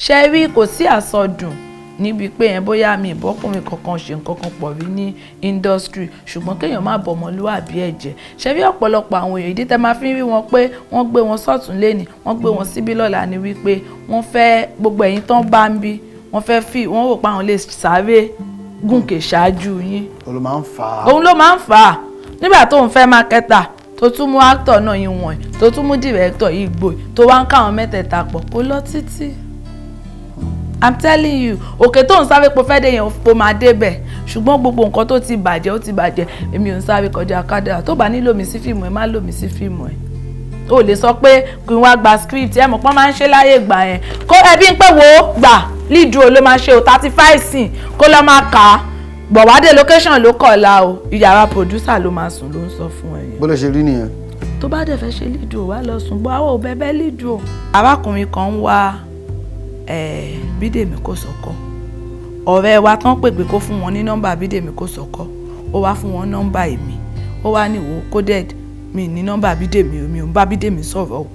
ṣe rí kò sí àsọdùn níbi pé yẹn bóyá mi ìbọ́kùnrin kankan ṣe nǹkan kan pọ̀ rí ní industry ṣùgbọ́n kéèyàn má bọ̀ ọmọlúwàbí ẹ̀jẹ̀ ṣe rí ọ̀pọ̀lọpọ̀ àwọn èèyàn ìdí tẹ́ máa fi ń rí wọn pé wọ́n gbé wọn sọ́tún lẹ́nì wọ́n gbé wọn síbí lọ́la ni wípé wọ́n fẹ́ gbogbo ẹ̀yin tán bá ń bí wọ́n rò pé àwọn lè sáré gùnkè ṣáájú yín. òun ló máa ń fà á nígbà tó ń fẹ́ mákẹ́tà tó tún mú actor náà yìí wọ̀nyí tó tún mú director yìí gbòì tó wá ń káwọn mẹ́tẹ̀ẹ̀ta pọ̀ kó lọ títí. I'm telling you òkè tó ń sáré po fẹ́ dé yẹn po máa débẹ̀ ṣùgbọ́n gbogbo nǹkan tó ti bàjẹ́ ó ti bàjẹ́ èmi ò ń sáré kọjá kádàrá tó bá nílò mi sí fíìmù ẹ má lò mí sí fíìmù ẹ o lè sọ pé kí n wá gba script ẹ mọ̀ pọ́n máa ń ṣe láyé ìgbà yẹn kó ẹbí ń pè wò ó gbà lídùú ló máa ṣe o 35 sin kó lọ́ máa kà á gbọ̀wádé location ló kọ̀ọ̀la o ìyàrá producer ló máa sùn ló ń sọ fún ẹ yẹn. bó lè ṣe rí nìyẹn. tó bá dẹ̀ fẹ́ ṣe lídùú wá lọ sùn bọ́ àwọn ò bẹ́ẹ̀ lídùú. arákùnrin kan ń wá Bídèmí Kòsọ́kọ́ ọ̀rẹ́ wa tán pè pé kó fún wọn ní nọ́mbà Bídèmí Kòsọ́kọ́ ó wá fún wọn nọ́mbà èmi ó wá ní ìwò coded mi ní nọ́mbà Bídèmí mi ò ń bá Bídèmí sọ̀rọ̀ o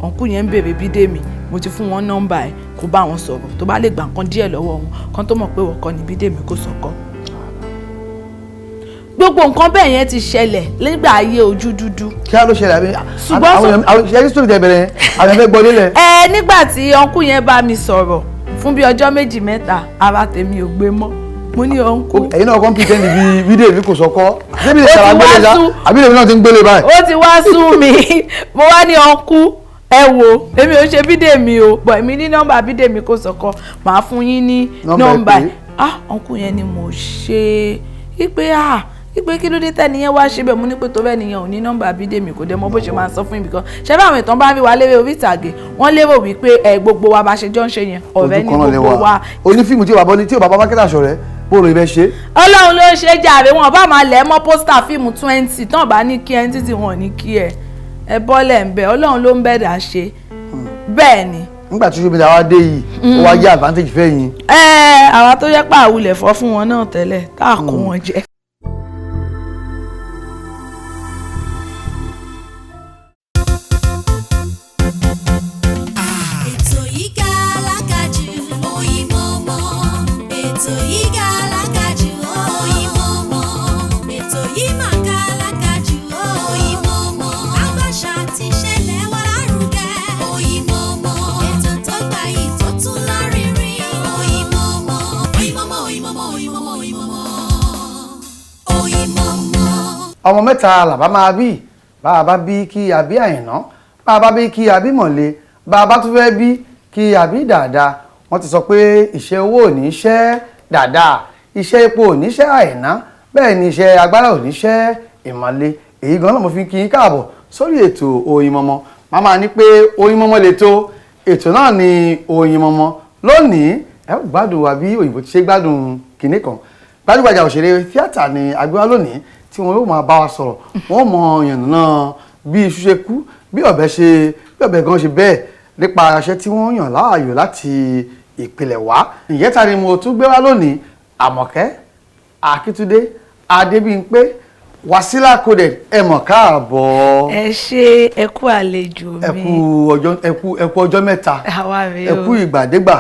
ọ̀nkú yẹn ń béèrè Bídèmí mo ti fún wọn nọ́mbà ẹ̀ kó bá wọn sọ̀rọ̀ tó bá lè gbà nǹkan díẹ̀ lọ́wọ́ wọn kan tó mọ̀ pé wọ́n kọ́ ni Bídèmí Kòsọ́kọ́. gbogbo nǹkan bẹ́ẹ̀ yẹn ti ṣẹlẹ̀ nígbà ayé ojú dúdú. kí á ló ṣẹlẹ̀ àbí àwọn ṣẹ́yìn sórí tẹ̀ bẹ̀rẹ̀ àwọn ẹgbẹ́ gbọ́ nílẹ̀. nígbà tí ọ̀nkú yẹn bá mi sọ̀rọ̀ fún bí ọjọ́ méjì mẹ́ta ara tèmi ò gbé mọ́ mo ní ọ̀nkú. ẹ̀yin náà kàn pretend bí Bídèmí Kòsọ́kọ́ àbí Bídèmí náà ti ń gbélé báyìí. ó ti wá sú mi mo wá ní ọ̀nkú ẹ wo èmi ò ṣe Bídèmí o bọ̀ èmi ní nọ́mbà Bídèmí Kòsọ́kọ́ màá fún yín ní nọ́mbà ẹ̀ ọ̀nkú yẹn ni mo ṣe ipe kí ló dé tẹ́niyẹn wá ṣe bẹ́ẹ̀ mo ní pé tó bẹ́ẹ̀ nìyẹn ò ní nọ́mbà Bídèmí kò dé mọ bó ṣe máa sọ fún yín bìkan ṣé bá àwọn ìtàn bá rí wa lérè orí ìtàgé wọ́n lérò wípé gbogbo wa bá ṣe jọ ń ṣe yẹn ọ̀rẹ́ ní gbogbo wa. onífíìmù tí ò bá bá mákẹ́tà ṣọ̀rẹ́ bó ló ibẹ̀ ṣe. Ọlọ́run ló ṣe jàre wọn bá máa lẹ̀ mọ́ pósítà fíìmù 20 tán bá ní kí ẹ títí wọn ní kí ẹ bọ́lẹ̀ ń bẹ Ọlọ́run ló ń bẹ̀dà ṣe bẹ́ẹ̀ ni. nígbà tí ṣóbi àwa dé yìí ó wá jẹ́ advantage fẹ́ yín. àwa tó yẹ pàwùlẹ̀ fọ́ fún wọn náà tẹ́lẹ̀ tá a kó wọn jẹ. ọmọ mẹ́ta làbá máa bí bàbá bí kí àbí Àyìnà bàbá bí kí àbí Mọ̀lẹ́ bàbá tún fẹ́ bí kí àbí Dàda wọ́n ti sọ pé iṣẹ́ owó ò ní ṣẹ́ Dàda iṣẹ́ epo ò ní ṣẹ́ Àyìnà bẹ́ẹ̀ ni iṣẹ́ agbára ò ní ṣẹ́ Ìmọ̀lẹ́ èyí gan-an mo fi kí yín káàbọ̀ sórí ètò Oyinmomo màmá ní pé Oyinmomo lètò ètò náà ni Oyinmomo lónìí ẹ gbádùn wa bí òyìnbó ti ṣe gbádùn kinní kan gbajúgbajà òṣèré tíátà ni agbéwá lónìí tí wọn yóò máa bá wa sọ̀rọ̀ wọ́n mọ yànnà bí iṣu ṣe kú bí ọ̀bẹ gan ṣe bẹ́ẹ̀ nípa aṣẹ tí wọ́n yàn láàyò láti ìpìlẹ̀ wá. ìyẹ́ta ni mo tún gbé wá lónìí Àmọ̀kẹ́ Akíntúndé Adébímpé Wasila Coded ẹ mọ̀ káàbọ̀. ẹ ṣe ẹ kú àlejò mi ẹ kú ọjọ́ mẹ́ta ẹ kú ìgbàdégbà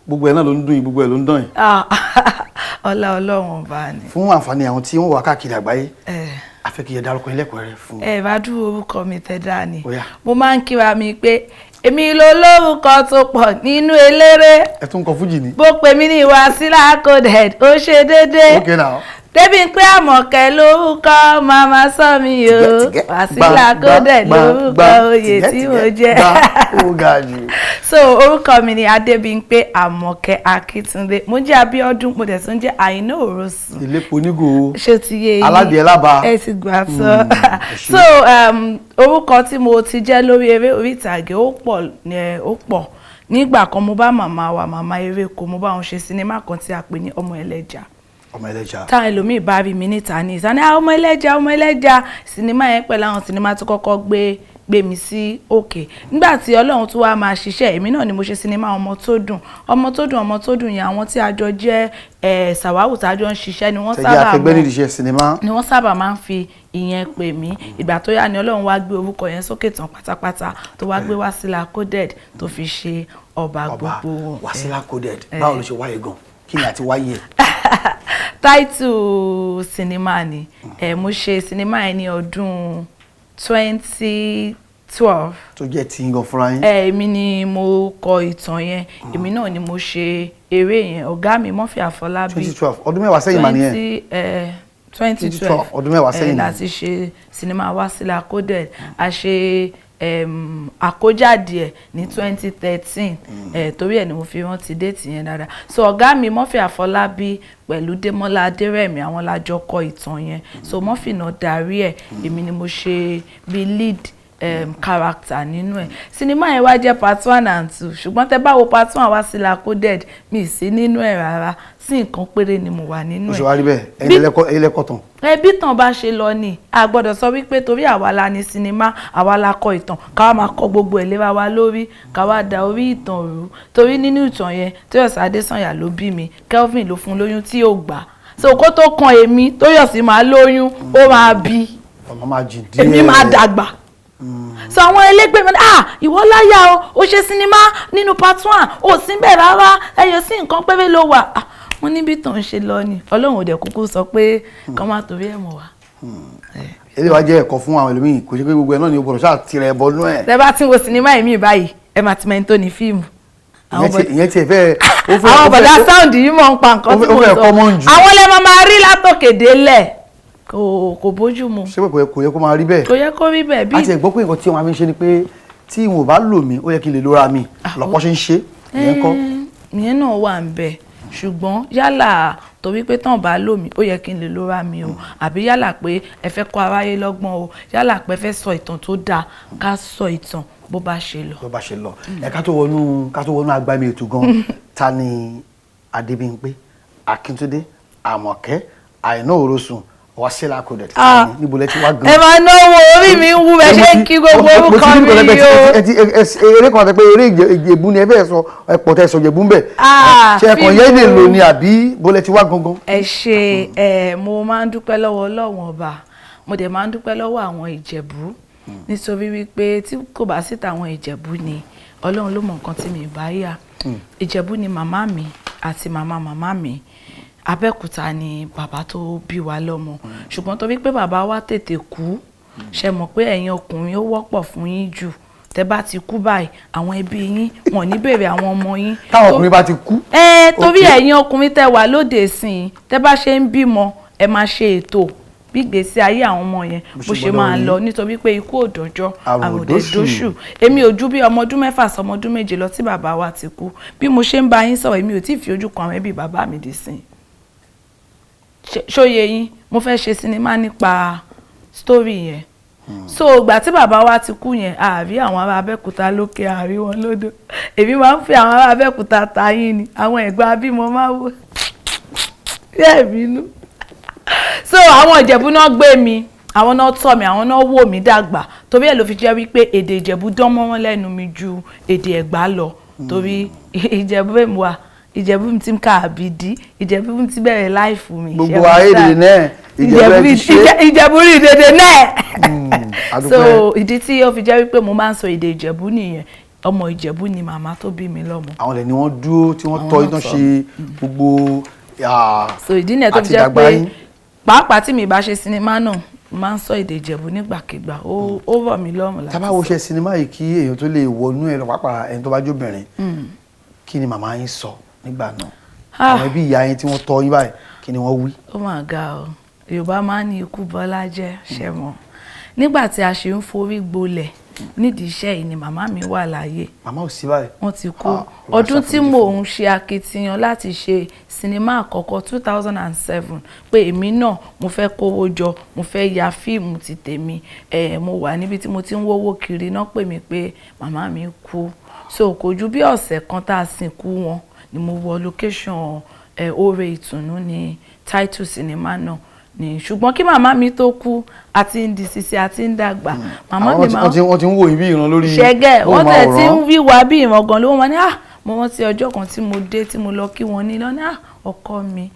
gbogbo ẹ̀ náà ló ń dùn yìí gbogbo ẹ̀ ló ń dán yìí. ọlá Ọlọ́run ọba ni. fún àǹfààní àwọn tí wọ́n wà káàkiri àgbáyé a fẹ́ kí ẹ dárúkọ ẹlẹ́kọ̀ọ́ rẹ fún. bá dúró orúkọ mi tẹ́ dání mo máa ń kíra mi pé èmi ló lórúkọ tó pọ̀ nínú eléré. ẹ tún kọ fújì ni. bó pe mí ní Wasila Coded ó ṣe déédéé. okay now. Débímpé Àmọ̀kẹ́ lórúkọ màmá sọ mi o Wasila Coded lórúkọ oyè tí mo jẹ́. so orúkọ mi ni Adébímpé Àmọ̀kẹ́ Akíntúndé mo jẹ́ Abíọ́dún mo dẹ̀ tún jẹ́ Àìná Òrosùn. ìlépo onígò ṣé ti yé yín aládìẹ lába. ẹ ti gbà sọ. so orúkọ tí mo ti jẹ́ lórí eré orí ìtàgé ó pọ̀ nígbà kan mo bá màmá Eréko mo bá wọn ṣe sinimá kan tí a pè ní Ọmọ Ẹlẹ́ja. Tá ẹlòmíì bá rí mi níta ní ìsáni ọmọ ẹlẹ́ja sinimá yẹn pẹ̀lú àwọn sinimá tó kọ́kọ́ gbé mi sí òkè nígbà tí Ọlọ́run tó wá máa ṣiṣẹ́ èmi náà ni mo ṣe sinimá ọmọ tó dùn yẹn àwọn tí a jọ jẹ́ sàwáwù tá a jọ ń ṣiṣẹ́ ni wọ́n sábà máa ń fi ìyẹn pè mí ìgbà tó yá ni Ọlọ́run wá gbé orúkọ yẹn sókè tán pátápátá tó wá gbé Wasila Coded tó fi ṣe ọba gbogbo. Wasila Coded báwo ló ṣe wáyé gan kí ni àti wáyé. Title sinimá ni mo ṣe sinimá yẹn ní ọdún 2012. tó jẹ́ tí gan fúnra yín. Èmi ni mo kọ ìtàn yẹn èmi náà ni mo ṣe eré yẹn ọ̀gá mi Murphy Afọlábí. 2012 ọdún mẹ́wàá sẹ́yìn mà nìyẹn. 2012 ọdún mẹ́wàá sẹ́yìn. láti ṣe sinimá Wasila Coded a ṣe àkójáde ẹ̀ ní 2013 torí ẹ̀ ni mo fi rántí déètì yẹn dáadáa. So ọ̀gá mi Murphy Afọlábí pẹ̀lú Démọ́lá Adérẹ̀mí àwọn lájọ kọ ìtàn yẹn. So Murphy náà darí ẹ̀ èmi ni mo ṣe bí lead character nínú ẹ̀. Sinimá yẹn wá jẹ́ part 1 and 2 ṣùgbọ́n tẹ́ bá wo part 1 Wasila Coded mi sí nínú ẹ̀ rárá sí nǹkan péré ni mo wà nínú ẹ̀. ó ṣe wá rí bẹ́ẹ̀ ẹ̀yin lẹ́kọ̀ọ́ tán. Bí tàn bá ṣe lọ ni a gbọ́dọ̀ sọ wípé torí àwa la ní sinimá àwa la kọ ìtàn káwa máa kọ gbogbo ẹ̀ léra wa lórí káwa da orí ìtàn rú torí nínú ìtàn yẹn Tóyọ̀sí Adésànyà ló bí mi Kelvin ló fún lóyún tí ò gbà so kó tó kan èmi Tóyọ̀sí máa lóyún ó máa bí ọmọ máa jìn díẹ̀ èmi máa dàgbà. So àwọn ẹlẹgbẹ́ mi ìwọ láyà o ṣe sinimá nínú part 1 ò sí bẹ́ẹ̀ rárá ẹyọ sí nǹkan péré ló wà wọ́n níbi tàn ṣe lọ ni Ọlọ́run ò dẹ̀ kúkú sọ pé kàn máa torí ẹ̀ mọ̀ wá. èdè wa jẹ́ ẹ̀kọ́ fún àwọn ẹlòmíì kò ṣe pé gbogbo ẹ̀ náà ni o gbọ́dọ̀ ṣáà tirẹ̀ ẹ̀ bọ́nú ẹ̀. tẹ bá ti ń wo sinimá yìí báyìí ẹ máa ti mẹ́ni tó ní fíìmù. ìyẹn tiẹ̀ fẹ́ àwọn bọ̀dá sáùndì yìí mọ̀ ń pa nǹkan tí mo sọ àwọn lè máa rí látòkè délẹ̀ kò bójú mu. ṣé kò yẹ kó máa rí bẹ́ẹ̀. kò yẹ kó rí bẹ́ẹ̀ bí. àti ẹ̀gbọ́n pé nǹkan tí wọ́n máa fi ń ṣe ni pé tí wọn ò bá lò mí ó yẹ kí n lè lóra mi lọ́pọ̀ ṣe ń ṣe ìyẹn kọ́. ìyẹn náà wà ń bẹ ṣùgbọ́n yálà torí pé tán bá lò mí ó yẹ kí n lè lóra mi o àbí yálà pé ẹ fẹ́ kọ́ aráyé lọ́gbọ́n o yálà pé ẹ fẹ́ sọ ìtàn tó dáa ká sọ ìtàn bó bá ṣe lọ. bó bá ṣe lọ ẹ ká tó wọnú agbami ètò gan ta ni Adébímpé Akíntúndé Àmọ̀kẹ́ Àìná Òrosùn Wasila Coded níbo lẹ ti wá gan. ẹ máa náwó orí mi ń wú bẹ ṣe ń kí gbogbo orúkọ mi o. eré kan tẹ pé eré Ìjẹ̀bú ni ẹ fẹ́ sọ ẹ̀pọ̀ tẹ sọ Ìjẹ̀bú ń bẹ̀ ṣe ẹ̀kọ́ yẹn lè lò ní àbí bó lẹ ti wá gangan. ẹ ṣe mo máa ń dúpẹ́ lọ́wọ́ Ọlọ́run ọba mo dẹ̀ máa ń dúpẹ́ lọ́wọ́ àwọn Ìjẹ̀bú nítorí wípé tí kò bá sí tàwọn Ìjẹ̀bú ni Ọlọ́run ló mọ nǹkan tí mi bá yà Ìjẹ̀bú ni màmá mi àti màmá mi Abẹ́òkúta ni bàbá tó bí wa lọ́mọ ṣùgbọ́n torí pé bàbá wa tètè kú ṣe mọ̀ pé ẹ̀yin ọkùnrin ó wọ́pọ̀ fún yín jù tẹ́ bá ti kú báyìí àwọn ẹbí yín wọn ní béèrè àwọn ọmọ yín. táwọn ọkùnrin bá ti kú. torí ẹ̀yin ọkùnrin tẹ́ wà lóde ìsìn tẹ́ bá ṣe ń bímọ ẹ máa ṣe ètò bí ìgbésí ayé àwọn ọmọ yẹn bó ṣe máa lọ nítorí pé ikú òdòjọ́ àròdè dóṣù èmi ò ju bí ọmọ ọdún 6 sọmọ ọdún 7 lọ tí bàbá wa ti kú bí mo ṣe ń bá yín sọ̀rọ̀ èmi ò tí ì fi ojú kan àwọn ẹbí bàbá mi dì sí ṣóye yín mo fẹ́ ṣe sinimá nípa sítórì yẹn so ìgbà tí bàbá wa ti kú yẹn àárí àwọn ará Abẹ́òkúta lókè àárí wọn lódò èmi máa ń fi àwọn ará Abẹ́òkúta ta yín ni àwọn ẹ̀gbọ́n abímọ máa wò yẹ́ bínú so àwọn Ìjẹ̀bú náà gbé mi àwọn náà tọ́ mi àwọn náà wò mí dàgbà torí ẹ̀ ló fi jẹ́ wípé èdè Ìjẹ̀bú dán mọ́rán lẹ́nu mi ju èdè Ẹ̀gbá lọ torí Ìjẹ̀bú èmi wà Ìjẹ̀bú mi ti ń ka àbídí Ìjẹ̀bú mi ti bẹ̀rẹ̀ láìfù mi. gbogbo ayédè náà Ìjẹ̀bú rí dédé náà. so ìdí tí ó fi jẹ́ wípé mo máa ń sọ èdè Ìjẹ̀bú nìyẹn ọmọ Ìjẹ̀bú ni màmá tó bí mi lọ́mọ. àwọn lè ní wọ́n dúró tí wọ́n tọ́ iná ṣe gbogbo so ìdí nìyẹn tó fi jẹ́ pé pàápàá tí mi bá ṣe sinimá náà máa ń sọ èdè Ìjẹ̀bú nígbàkigbà ó rọ̀ mí lọ́rùn láti sọ. tá bá wo ṣe sinimá yìí kí èèyàn tó lè wọnú ẹ̀ lọ pàápàá ẹni tó bá jóbìnrin kí ni màmá yín sọ nígbà náà àwọn ẹbí ìyá yín tí wọ́n tọ́ yín báyìí kí ni wọ́n wí. ó mà ga ọ Yorùbá máa ń ní ikú bọ́lá jẹ́ ṣe mọ́ nígbà tí a ṣe ń forí gbolẹ̀ nídìí iṣẹ́ yìí ni màmá mi wà láàyè. màmá ò sí báyìí. wọ́n ti kú ọdún tí mò ń ṣe akitiyan láti ṣe sinimá àkọ́kọ́ 2007 pé èmi náà mo fẹ́ kówó jọ mo fẹ́ ya fíìmù ti tèmi mo wà níbi tí mo ti ń wówó kiri náà pè mí pé màmá mi kú so kò ju bí ọ̀sẹ̀ kan tá a sìnkú wọn ni mo wọ location Oore Ìtùnú ní title sinimá náà ni ṣùgbọ́n kí màmá mi tó kú àti ń di sisi àti ń dàgbà màmá mi máa wọ́n ti ń wò ibi ìran lórí ṣẹ́gẹ́ wọ́n tẹ̀ tí ń wíwá bí ìran gan ló wọ́n ní mo rántí ọjọ́ kan tí mo dé tí mo lọ kí wọ́n ní lọ́ní ọkọ mi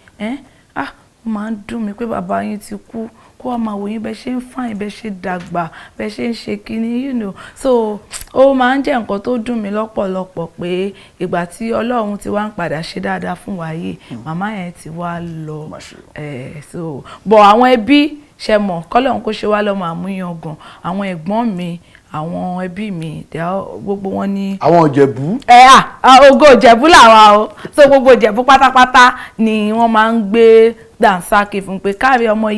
ó máa ń dùn mí pé bàbá yín ti kú kó wá máa wò yín bẹ́ẹ̀ ṣe ń fàìn bẹ́ẹ̀ ṣe dàgbà bẹ́ẹ̀ ṣe ń ṣe kinní so ó máa ń jẹ́ nǹkan tó dùn mí lọ́pọ̀lọpọ̀ pé ìgbà tí Ọlọ́run ti wá ń padà ṣe dáadáa fún wa yìí màmá yẹn ti wá lọ so bọ̀ àwọn ẹbí ṣe mọ̀ kọ́lọ́run kó ṣe wá lọ́mọ àmúyangàn àwọn ẹ̀gbọ́n mi àwọn ẹbí mi gbogbo wọn ní. àwọn Ìjẹ̀bú. ògo Ìjẹ̀bú làwa o so gbogbo Ìjẹ̀bú pátápátá ni wọ́n máa ń gbé dànsákì fún pé káre ọmọ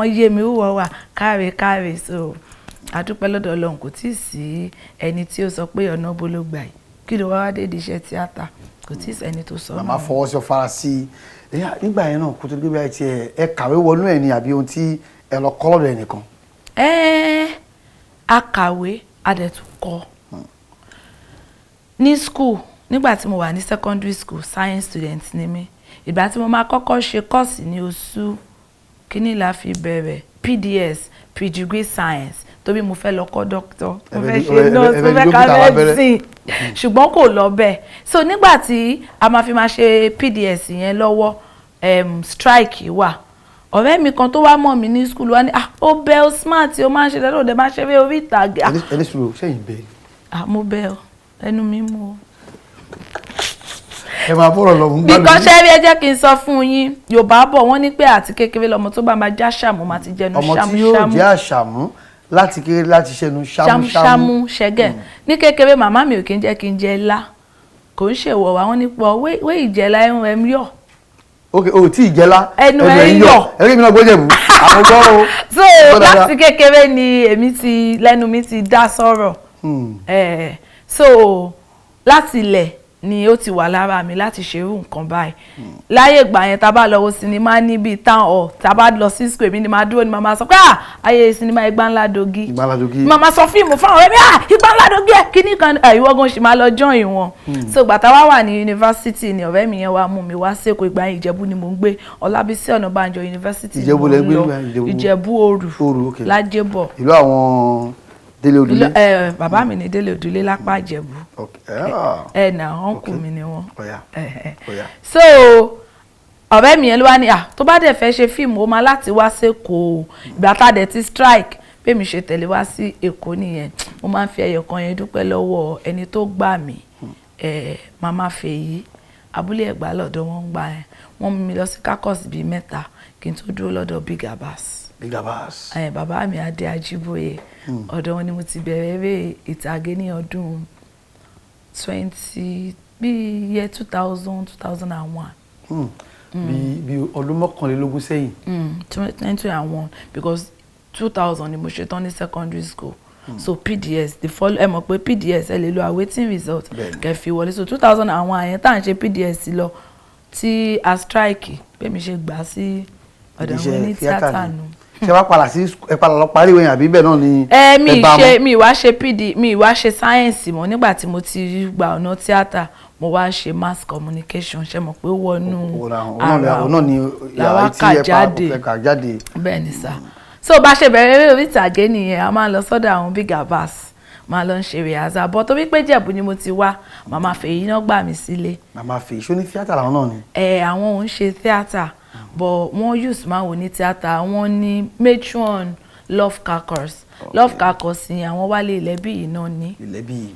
yé mi wúwo wà káre so àdúpẹ́ lọ́dọ̀ Ọlọ́run kò tí ì sí ẹni tí ó sọ pé ọ̀nà bó ló gbà yìí kí ló wá dé di iṣẹ́ tíátà kò tí ì sẹ́ni tó sọ. màmá fọwọ́ sí ọ fara sí i nígbà yẹn náà kó tó dé bí ẹ kàwé wọnú ẹ ní àbí ohun tí ẹ lọ kọ́ lọ́dọ̀ ẹnìkan. a kàwé a dẹ̀ tún kọ́ ní school nígbà tí mo wà ní secondary school science student ni mí ìgbà tí mo máa kọ́kọ́ ṣe kọ́ọ̀sì ní oṣù kíní la fi bẹ̀rẹ̀ PDS pre-degree science tóbi mo fẹ́ lọ kọ́ doctor mo fẹ́ ṣe nurse mo fẹ́ ka medicine ṣùgbọ́n kò lọ bẹ́ẹ̀ so nígbà tí a máa fi máa ṣe PDS yẹn lọ́wọ́ strike wà ọ̀rẹ́ mi kan tó wá mọ̀ mí ní school wá ní ó bẹ́ ó smart ó máa ń ṣe dáadáa ó dẹ̀ máa ṣe orí ìtàgé. ẹni sùúrù sẹ́yìn bẹ́ẹ̀. mo bẹ́ ọ ẹnu mi mú o. ẹ máa bọ̀rọ̀ lọ fún gbàgbé. bíkọ́ ṣẹ́rí ẹ jẹ́ kí n sọ fún yín Yorùbá bọ̀ wọ́n ní pé àti kékeré lọmọ tó bá máa já ṣàmú máa ti jẹnu ṣàmú. ọmọ tí yóò jẹ́ àṣàmú láti kékeré láti ṣẹnu ṣàmú ṣẹ́gẹ̀ ní kékeré màmá mi ò kí ń jẹ́ kí n jẹ ilá kò ń ṣèwọ̀ wá wọ́n ní pọ̀ wé ìjẹ́lá ẹ̀hún ẹ̀ ń yọ̀. ok o tí ìjẹ́lá ẹnu ẹ̀ ń yọ̀ ẹ̀rí mi náà gbọ́dọ̀ bù àwọn gbọ́ o. so láti kékeré ni lẹ́nu mi ti dá sọ̀rọ̀ so láti ilẹ̀ ni ó ti wà lára mi láti ṣerú nǹkan báyìí láyé ìgbà yẹn tá a bá lọ wo sinimá níbi town hall tá a bá lọ sí school èmi ni máa dúró ni màmá sọ pé ayé sinimá Ìgbà Ńlá Dogi màmá sọ fíìmù fáwọn ọ̀rẹ́ mi Ìgbà Ńlá Dogi ẹ̀ kíní kan ìwọ́gun ṣì máa lọ join wọn so ìgbà tá a wá wà ní yunifásitì ni ọ̀rẹ́ mi yẹn wá mú mi wá sẹ́kọ̀ọ́ ìgbà yẹn Ìjẹ̀bú ni mò ń gbé Ọlábísí Ọ̀nàbànjọ yunifásitì ni mò ń lọ Ìjẹ̀bú Òru Lájẹbọ̀ ìlú àwọn Délé Odùlé. bàbá mi ni Délé Odùlé lápá Ìjẹ̀bú nà ọ̀nkù mi ni wọ́n. so ọ̀rẹ́ mi yẹn ló wá ní tó bá dẹ̀ fẹ́ ṣe fíìmù ó máa láti wá sẹ́kọ̀ọ́ ìgbà tá a dẹ̀ ti strike pé mi ṣe tẹ̀lé wá sí Èkó nìyẹn mo máa ń fi ẹyọ kan yẹn dúpẹ́ lọ́wọ́ ẹni tó gbà mí Màmá Fèyí abúlé Ẹ̀gbá lọ́dọ̀ wọn gbà yẹn wọ́n mú mi lọ sí kákọ́ọ̀sì bíi 3 kí n tó dúró lọ́dọ̀ Big Abbas. Bàbá mi Adé Ajíbóyè ọ̀dọ̀ wọn ni mo ti bẹ̀rẹ̀ eré ìtàgé ní ọdún 2001. bí ọdún 21 sẹ́yìn. 2001 because 2000 ni mo ṣe tán ní secondary school so PDS ẹ mọ̀ pé PDS ẹ lè lo awaiting result kẹfì wọlé so 2001 àyẹn tá à ń ṣe PDS lọ tí a strike bẹ́ẹ̀ mi ṣe gbà sí ọ̀dọ̀ àwọn ní tíátà nù. ṣé wàá padà sí ẹ padà lọ parí ìwé yẹn àbí bẹ́ẹ̀ náà ni mi ìwá ṣe sáyẹ̀nsì mọ́ nígbà tí mo ti gba ọ̀nà tíátà mo wá ṣe mass communication ṣe mọ̀ pé ó wọnú ara làwa kà jáde bẹ́ẹ̀ ni sá so bá ṣe bẹ̀rẹ̀ eré orí ìtàgé nìyẹn a máa lọ sọ́dọ̀ àwọn Big Abbas máa lọ ń ṣe rìhásà bọ́ torí pé Jẹ̀bú ni mo ti wá Màmá Fèyí náà gbà mí sílé. Màmá Fèyí ṣó ní tíátà làwọn náà ni. àwọn ò ń ṣe tíátà but wọ́n use máa wò ní tíátà wọ́n ní matron Love Crackers Love Crackers yẹn àwọn Wálé Ilẹ̀bí yìí náà ní. Ilẹ̀bí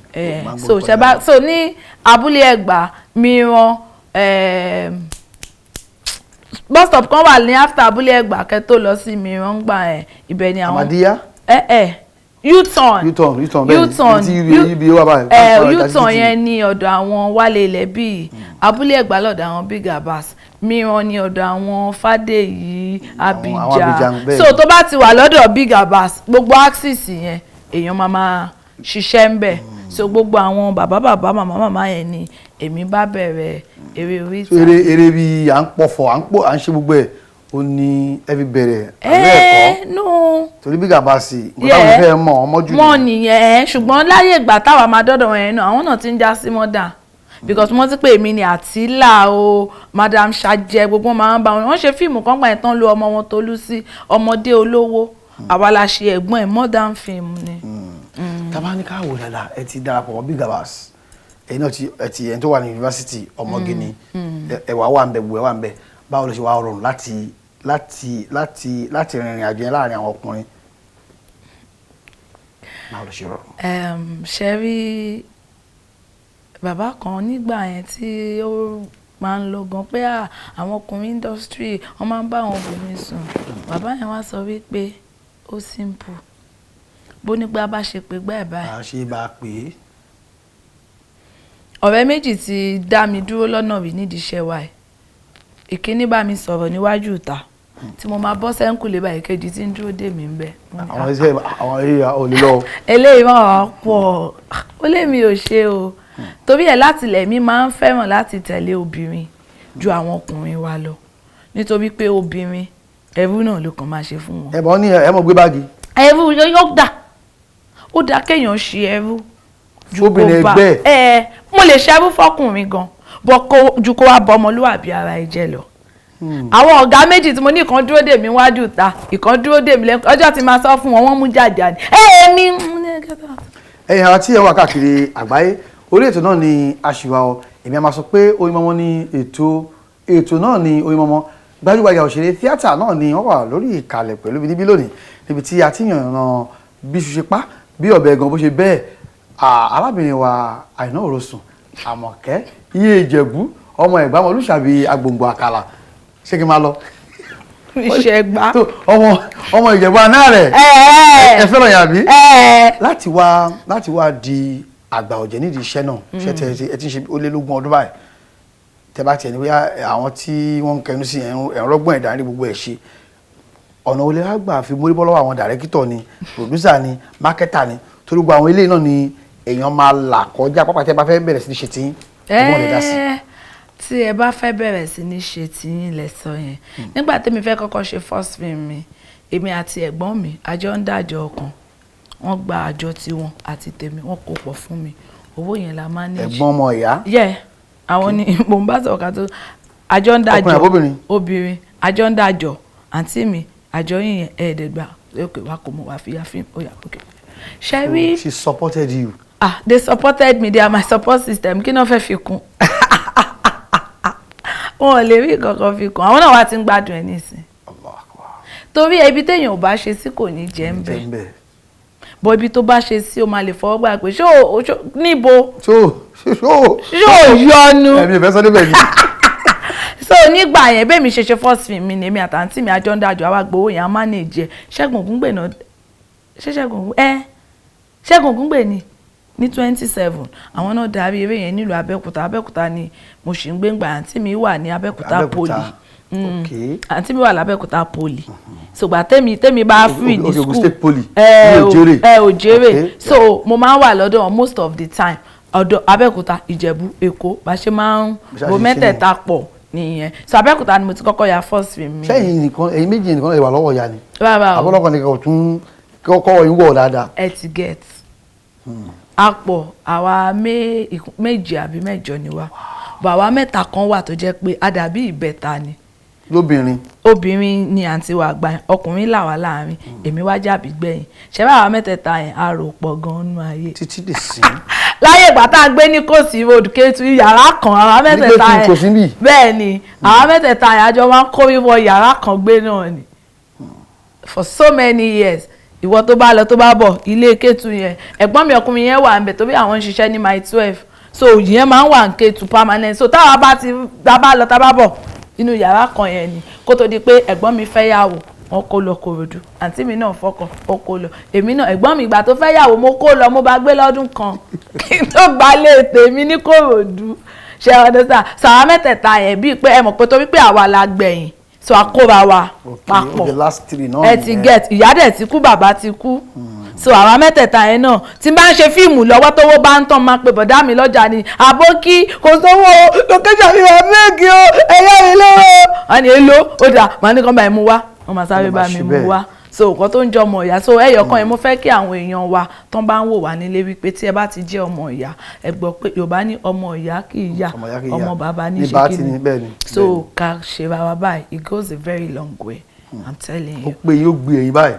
so ní abúlé Ẹ̀gbá mìíràn bus stop kan wà ní after abúlé Ẹ̀gbá kẹ́ tó lọ sí mìíràn gbà ibẹ̀ ni àwọn. Àmàdíyá. U-turn U-turn yẹn ní ọ̀dọ̀ àwọn Wálé Ilẹ̀bí abúlé Ẹ̀gbá lọ́dọ̀ àwọn Big Abbas mìíràn ní ọ̀dọ̀ àwọn Fádèyí Abidjan so tó bá ti wà lọ́dọ̀ Big Abbas gbogbo axis yẹn èèyàn máa ṣiṣẹ́ ń bẹ̀ so gbogbo àwọn bàbá màmá yẹn ni èmi bá bẹ̀rẹ̀ eré orí ìtàgé. eré bíi à ń pọ̀fọ̀ à ń ṣe gbogbo ẹ̀ ó ní ẹ fi bẹ̀rẹ̀ àbẹ́ ẹ̀kọ́ no torí Big Abbas nǹkan táwọn fẹ́ mọ̀ ọmọ jù wọ́n nìyẹn ṣùgbọ́n láyé ìgbà táwa máa dọ́dọ̀ wọn yẹn náà àwọn náà ti ń já sí mọ́dà because wọ́n ti pé èmi ni Àtílà o Madam Ṣàjẹ́ gbogbo máa ń bá wọn ṣe fíìmù kan gbà yẹn tán lo ọmọ wọn Tolú sí Ọmọdé Olówó àwa la ṣe ẹ̀gbọ́n ẹ̀ modern film ni. tábà ní ká wò dáadáa ẹ ti darapọ̀ mọ́ Big Abbas ẹ̀yin náà ti ẹni tó wà ní yunifásitì ọmọge ni ẹ̀wà wà ń bẹ gbogbo ẹ̀ wà ń bẹ báwo ló ṣe wá rọrùn láti láti rìnrìn àjò yẹn láàrin àwọn ọkùnrin báwo ló ṣe rọrùn. ṣe rí bàbá kan nígbà yẹn tí ó máa ń lọ gan pé àwọn ọkùnrin industry wọ́n máa ń bá àwọn obìnrin sùn bàbá yẹn wá sọ wípé ó simple bó nígbà bá ṣe pé gbá ẹ̀ báyìí. a ṣe bá a pè é. ọ̀rẹ́ méjì ti dá mi dúró lọ́nà rí nídìí iṣẹ́ wa ẹ̀ ìkíní bá mi sọ̀rọ̀ níwájú ìta tí mo máa bọ́ sẹ́ńkùlé báyìí kejì tí ń dúró dè mí ń bẹ̀. àwọn iṣẹ́ àwọn èèyàn ò lè lọ. eléyìí máa pọ̀ ó lé mi ò ṣe o torí ẹ̀ láti ilẹ̀ mi máa ń fẹ́ràn láti tẹ̀lé obìnrin ju àwọn ọkùnrin wa lọ nítorí pé obìnrin ẹrú náà ló kàn máa ṣe fún wọn. ẹ̀bọ̀n ní ẹ̀ mọ̀ gbé báàgì. ẹrú yóò dà ó dá kéèyàn ṣe ẹrú ju kó bá mo lè ṣe ẹrú fọkùnrin gan ju kó wá bọ ọmọlúwàbí ara ẹ jẹ lọ. àwọn ọ̀gá méjì tí mo ní ìkan dúró dè mí wájú ta ìkan dúró dè mí lẹ́nu ọjọ́ tí máa sọ fún wọn wọ́n mú jáde àní. ẹ̀yin àwọn tí ẹ wà káàkiri àgbáyé orí ètò náà ni aṣìwà ọ èmi a máa sọ pé Oyinmomo ní ètò náà ni Oyinmomo gbajúgbajà òṣèré tíátà náà ni wọ́n wà lórí ìkàlẹ̀ pẹ̀lú mi níbí lónìí níbi tí a ti yànnà bí ṣu ṣe pa bí ọ̀bẹ gan bó ṣe bẹ́ẹ̀ arábìnrin wa Àìná Òrosùn Àmọ̀kẹ́ iye Ìjẹ̀bú ọmọ Ẹ̀gbá ọmọ Olúṣàbí agbòǹgbò àkàlà ṣé kí n máa lọ. ìṣẹ̀gbá ọmọ Ìjẹ̀bú àná rẹ̀ ẹ fẹ́ràn yàbí láti wá di àgbà ọ̀jẹ̀ nídìí iṣẹ́ náà ṣe ẹ ti ń ṣe ó lé lógún ọdún báyìí tẹ bá tiẹ̀ ní bóyá àwọn tí wọ́n ń kẹnu sí ẹ̀rọ̀gbọ́n ẹ̀dá ní gbogbo ẹ̀ ṣe ọ̀nà olè àgbà fi mórí bọ́ lọ́wọ́ àwọn dàrẹ́kítọ̀ ni pòdúsà ni mákẹ́tà ni torí gbogbo àwọn eléyìí náà ni èèyàn máa là kọjá pápá tí ẹ bá fẹ́ bẹ̀rẹ̀ sí ní ṣe tí wọ́n lè dá sí. tí ẹ bá fẹ́ bẹ̀rẹ̀ sí ní ṣe tí yín lẹ sọ yẹn nígbà tẹ́mi fẹ́ kọ́kọ́ ṣe first film mi èmi àti ẹ̀gbọ́n mi àjọ ń dájọ́ ọkàn wọ́n gba àjọ tiwọn àti tèmi wọ́n kó pọ̀ fún mi owó yẹn la manage. ẹ̀gbọ́n ọmọ ìyá. àwọn ni mò ń bá sọ̀rọ̀ ká tó àjọ ń dájọ́ obìnrin àjọ ń dájọ́ àǹtí mi àjọ yìnyẹn ẹ̀ẹ́dẹ̀gbà okay wa kò mọ̀ wá fi ya fíìmù ó yà okay. ṣẹ́rí. she supported you. They supported me, they are my support system kí náà fẹ́ fi kún wọn ò lè rí kankan fi kún àwọn náà wá ti ń gbádùn ẹ nísìn torí ibi téèyàn ò bá ṣe sí kò ní jẹ́ ń bẹ̀ bọ́ ibi tó bá ṣe sí o máa lè fọwọ́ gbà pé ṣó níbo ṣó yọnu ẹ̀mí ìfẹ́ sọ níbẹ̀ ni. so nígbà yẹn bẹ́ẹ̀ mi ṣe first film mi ni èmi àtàntí mi àjọ ń dájọ́ àwa gbowó yẹn a manage Ṣẹ́gun Ògúngbè náà Ṣẹ́gun Ògúngbè ni ní 27 àwọn náà darí eré yẹn nílùú Abẹ́òkúta ni mo ṣì ń gbé ńgbà àǹtí mi wà ní Abẹ́òkúta poli àǹtí mi wà lábẹ́òkúta poli ṣùgbọ́n tẹ́mi bá free ní school òjèrè so mo máa ń wà lọ́dọ̀ most of the time ọ̀dọ̀ Abẹ́òkúta Ìjẹ̀bú Èkó bá ṣe máa ń bo mẹ́tẹ̀ẹ̀ta pọ̀ nìyẹn so Abẹ́òkúta ni mo ti kọ́kọ́ ya first film mi. sẹ́yìn nìkan ẹ̀yin méjì nìkan lè wà lọ́wọ́ ya ni àbọ̀lọ́kọ̀ nìkan ò tún kọ́kọ́ yín wọ̀ dáadáa. ẹ ti get àpọ̀ àwa méje àbí mẹ́jọ ni wá bọ̀ àwa mẹ́ta kan wà tó jẹ́ pé a dàbí ìbẹ̀ta ni. lóbìnrin. obìnrin ni àǹtí wa gbà yẹn ọkùnrin là wá láàrin èmi wá jàbí gbẹ̀yìn ṣẹ́fẹ́ àwa mẹ́tẹ̀ẹ̀ta yẹn a rò pọ̀ gan-an nínú ayé. títí dè sí. láyé ìgbà tá a gbé ní Kòsí road Kétu yàrá kan àwa mẹ́tẹ̀ẹ̀ta yẹn bẹ́ẹ̀ ni àwa mẹ́tẹ̀ẹ̀ta yẹn àjọ máa ń kó wíwọ yàrá kan gbé náà ni for so many years ìwọ tó bá lọ tó bá bọ̀ ilé Kétu yẹn ẹ̀gbọ́n mi ọkùnrin yẹn wà ńbẹ̀ tó bí àwọn ń ṣiṣẹ́ ní my 12 so yẹn máa ń wà ní Kétu permanent so táwa bá ti bá lọ tá bá bọ̀ inú yàrá kan yẹn ni kó tó di pé ẹ̀gbọ́n mi fẹ́ yàwó wọn kó lọ Kòròdú àǹtí mi náà fọkàn ó kó lọ èmi náà ẹ̀gbọ́n mi ìgbà tó fẹ́ yàwó mo kó lọ mo bá gbé lọ́dún kan kí n tó gbalé tèmi ní Kòròdú ṣe ọdún sáà sàwọn mẹ́tẹ̀ẹ̀ta yẹn bíi pé ẹ mọ̀ pé torí pé àwa la gbẹ̀yìn so àkóbá wa papọ̀ ẹ ti get ìyá dẹ̀ ti kú bàbá ti kú so àwa mẹ́tẹ̀ẹ̀ta yẹn náà tí n bá ń ṣe fíìmù lọ́wọ́ tówó bá ń tàn máa pe bọ̀dá mi lọ́jà ni àbókí kò sówó lókèjà mi wà méèkì o ẹ̀yà mi lówó wọn ni èlò ó dà màá ní kàn bá mi wá wọn máa sáré bá mi mú wá so nǹkan tó ń jẹ́ ọmọ ìyá so ẹyọkan yẹn mo fẹ́ kí àwọn èèyàn wa tán bá ń wò wá nílé wípé tí ẹ bá ti jẹ́ ọmọ ìyá ẹ gbọ́ pé Yorùbá ní ọmọ ìyá kì í yá ọmọ bàbá ní ṣe kí ni so ká ṣe ra wa báyìí it goes a very long way I'm telling you. ó pé yóò gbé ẹ̀yin báyìí.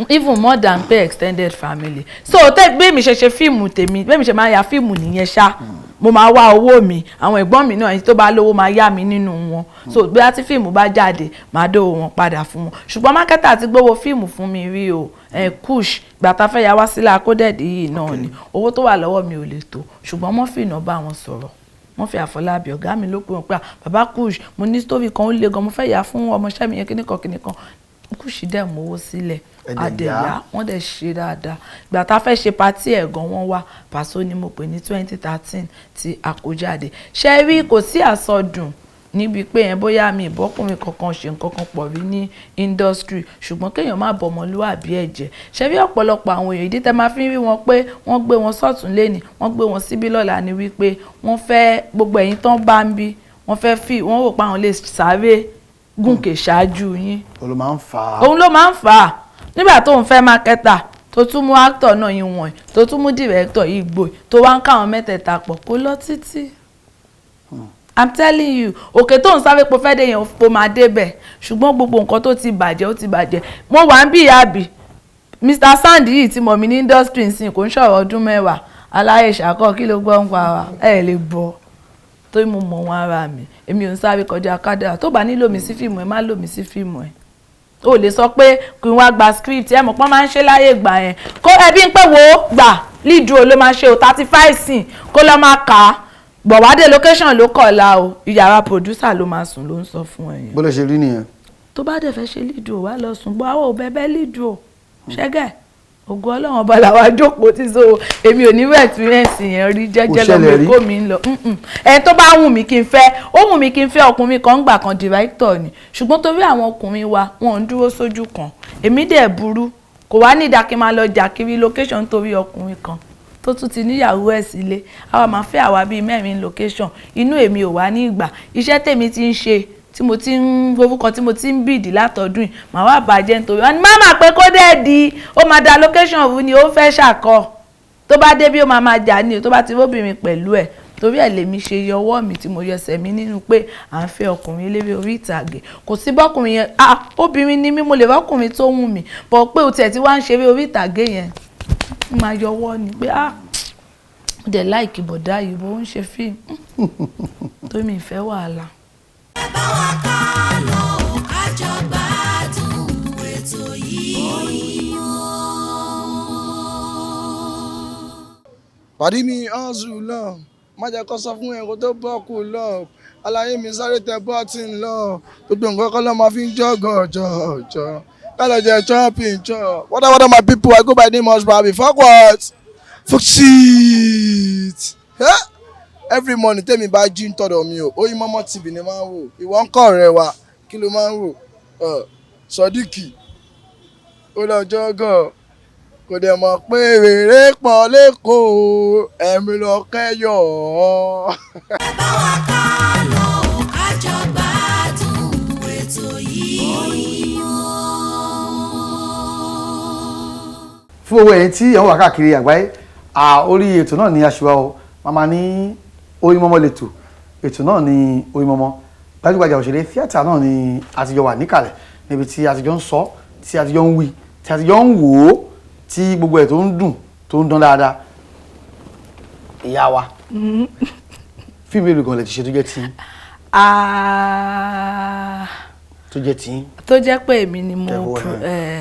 even more than pay extended family so bí mi ṣe fíìmù tèmi bí mi ṣe máa ya fíìmù nìyẹn ṣá mo máa wá owó mi, àwọn ẹ̀gbọ́n mi náà ẹni tó bá lówó máa yá mi nínú wọn, so bí a ti fíìmù bá jáde máa dówó wọn padà fún wọn. Ṣùgbọ́n mákẹ́tà ti gbówó fíìmù fún mi rí o, Kush gbà tá fẹ́ ya wá sílẹ̀ Akódẹ̀dì yìí náà ni owó tó wà lọ́wọ́ mi ò lè tó, ṣùgbọ́n wọ́n fi iná bá wọn sọ̀rọ̀, wọ́n fi Àfọlábí ọ̀gá mi ló pé wọn pé bàbá Kush mo ní sítórì kan ó le gan mo fẹ́ yà fún ọmọọṣẹ́ mi yẹn kíníkan Kush dẹ̀ mú owó sílẹ̀ àdẹ̀yà wọ́n dẹ̀ ṣe dáadáa. Ìgbà tá a fẹ́ ṣe patí ẹ̀ gan wọ́n wá Paso ni mo pè ní 2013 tí a kó jáde. Ṣé rí kò sí àsọdùn níbi pé yẹn bóyá mi ìbọ́kùnrin kankan ṣe nǹkan kan pọ̀ rí ní industry, ṣùgbọ́n kéèyàn má bọ̀ ọmọlúwàbí ẹ̀ jẹ́. Ṣé rí ọ̀pọ̀lọpọ̀ àwọn èèyàn ìdí tẹ́ máa fi rí wọn pé wọ́n gbé wọn sọ́tún lẹ́ni wọ́n gbé wọn síbí lọ́la ni wípé wọ́n fẹ́ gbogbo ẹ̀yin tán bá ń bí wọ́n rò pé àwọn lè sáré gùnkè ṣáájú yín. òun ló máa ń fà á nígbà tó ń fẹ́ mákẹ́tà tó tún mú actor náà yín wọ̀nyí tó tún mú director yìí gbòì tó wá ń káwọn mẹ́tẹ̀ẹ̀ta pọ̀ kó lọ títí. I'm telling you òkè tó ń sáré po fẹ́ dé yẹn kó máa débẹ̀ ṣùgbọ́n gbogbo nǹkan tó ti bàjẹ́ ó ti bàjẹ́. Mo wà ń bí àbí Mr. Sandy yìí tí mọ̀ mí ní industry nsìn kò ń ṣọ̀rọ̀ ọdún 10 aláyè ṣàkọ́ kí ló gbọ́ ń pa wa ẹ̀ lè bọ̀ tó mo mọ̀ wọn ara mi èmi ò ń sáré kọjá kádàrá tó bá nílò mi sí fíìmù ẹ má lò mí sí fíìmù ẹ o lè sọ pé kí n wá gba script ẹ mọ̀ pọ́n máa ń ṣe láyé ìgbà yẹn kó ẹbí ń pè wò gbà lídùú ló máa ṣe o 35 sin kó lọ́ máa kà á gbọ̀wádé location ló kọ̀ọ̀la o ìyàrá producer ló máa sùn ló ń sọ fún ẹ̀yìn. bó lè ṣe rí nìyẹn. tó bá dẹ̀ fẹ́ ṣe lídùú wá lọ sùn gbọ́ àwọn òbẹ́bẹ́ lídùú ṣẹ́gẹ̀ ògùn ọlọ́run ọba làwa jókòó tí so èmi ò ní wẹ̀ experience yẹn rí jẹ́jẹ́ lọ́mọ èkó mi ń lọ ẹni tó bá wù mí kí n fẹ́ ó wù mí kí n fẹ́ ọkùnrin kan gbà kan director ni ṣùgbọ́n torí àwọn ọkùnrin wa wọn ń dúró sójú kan èmi dẹ̀ burú kò wá ní ìdákí máa lọ jà kiri location torí ọkùnrin kan tó tún ti níyàwó ẹ̀ sílé àwa máa fẹ́ àwa bíi 4 location inú èmi ò wá ní ìgbà iṣẹ́ tèmi ti ń ṣe tí mo ti ń orúkọ tí mo ti ń bìdì látọdún yìí màá wá bàjẹ́ nítorí wọn ni má máa pé kó dẹ́ di ó máa da location òun ni ó fẹ́ ṣàkọ tó bá dé bí ó máa jà ní o tó bá ti róbìnrin pẹ̀lú ẹ̀ torí ẹ̀ lèmi ṣe yọ ọwọ́ mi tí mo yẹsẹ̀ mi nínú pé à ń fẹ́ ọkùnrin eléré orí ìtàgé kò sí bọ́kùnrin yẹn obìnrin ni mí mo lè bọ́kùnrin tó wù mí bọ̀ pé o tiẹ̀ ti wá ń ṣeré orí ìtàgé yẹn máa yọ ọwọ́ ni pé mo dẹ̀ láìkì bọ̀dá yìí bó ń ṣe fíìmù tó mi ìfẹ́ wàhálà. ẹ bá wa ká lọ kájọ gbádùn ètò yìí. pàdé mi ọ̀zù lọ má jẹ́ kó sọ fún ẹ̀kọ́ tó bọ́ọ̀kù lọ aláyé mi sáré tẹ bọ́ọ̀tì lọ gbogbo nǹkan kọ́ ló máa fi ń jọ̀gọ̀ kálọ̀ jẹ́ chopping chop. What my people, I go by name of Babi. Fuck what? Fuck shit. Every morning tell me bá jí ń tọ̀dọ̀ mi o Oyinmomo TV ni máa ń wò ìwọ ń kọ́ ọ̀rẹ́ wa kí ló máa ń wò Sodiq ó lọ jọ́gọ̀ kò dẹ̀ mọ̀ pé rèrè pọ̀ lẹ́kọ̀ọ́ ẹ̀mí lọ kẹ́yọ̀. ẹ bá wa ká lọ kájọ gbádùn ètò yìí. fún owó ẹ̀yin tí ẹ̀ ń wà káàkiri àgbáyé orí ètò náà ni aṣèwà o màmá ní Oyinmomo lẹ́tọ̀ ètò náà ni Oyinmomo gbajúgbajà òṣèré tíátà náà ni àtijọ́ wà níkàlẹ̀ níbi tí àtijọ́ ń sọ tí àtijọ́ ń wí tí àtijọ́ ń wò ó tí gbogbo ẹ̀ tó ń dùn tó ń dán dáadáa ìyá wa fíìmù èrò gan lè ti ṣe tó jẹ́ tí tó jẹ́ tí tó jẹ́ pé èmi ni mo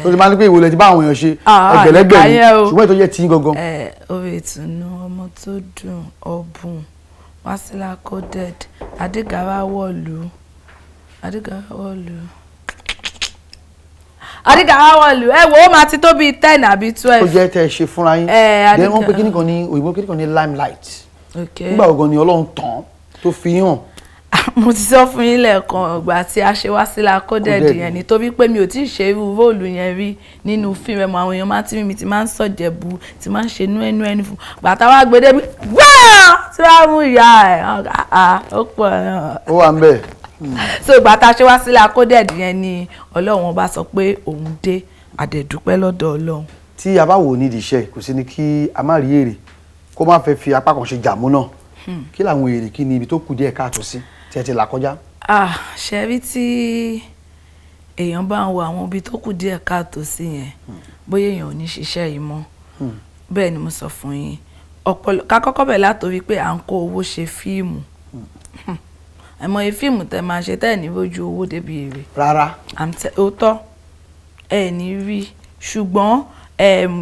tó ti máa ní pé ìwòlẹ̀ ti bá àwọn èèyàn ṣe ẹgbẹ̀lẹ́gbẹ̀ ṣùgbọ́n tó jẹ́ tí gangan. orí ìtùnú ọmọ tó dùn ọ̀bùn Wásílà coded Adégarawọ̀lú ẹ wo ó máa ti tó bíi 10 àbí 12. ó jẹ́ tẹ́ ẹ ṣe fúnra yín then wọ́n pe kíní kan ní òyìnbó kíní kan ní limelight nígbà ogan ni Ọlọ́run tàn tó fi hàn. mo ti sọ fún yín lẹ́ẹ̀kan ìgbà tí a ṣe Wásílà coded yẹn nítorí pé mi ò tí ì ṣe irú róòlù yẹn rí nínú fíìmù ẹ̀mọ́ àwọn èèyàn máa tí mi ti máa ń sọ̀jẹ̀bù ti máa ń ṣe ẹnu fún gbàtà wá gbé débi gbáà tí wàá mú ìyá ẹ̀ ó pọ̀ náà. ó wà ń bẹ̀. so ìgbà tá a ṣe Wásílà coded yẹn ni Ọlọ́run bá sọ pé òun dé àdẹ̀dúpẹ́ lọ́dọ̀ Ọlọ́run. tí a bá wò nídìí iṣẹ́ kò sí ni kí a má rí èrè kó má fẹ́ fi apá kan ṣe jàmú náà kí làwọn èrè kí ni ibi tó kù díẹ̀ káàtó sí tí ẹ ti là kọjá. ṣe rí tí èèyàn bá ń wo àwọn ibi tó kù díẹ̀ káàtó sí yẹn bóyá èèyàn ò ní ṣiṣẹ́ yìí mọ́ bẹ́ẹ̀ ni mo sọ fún yín ká kọ́kọ́ bẹ̀ látòrí pé à ń kó owó ṣe fíìmù àìmọye fíìmù tẹ máa ṣe tẹ́ ẹ̀ ní rojú owó débi èrè. rárá. òótọ́ ẹ̀ ní rí ṣùgbọ́n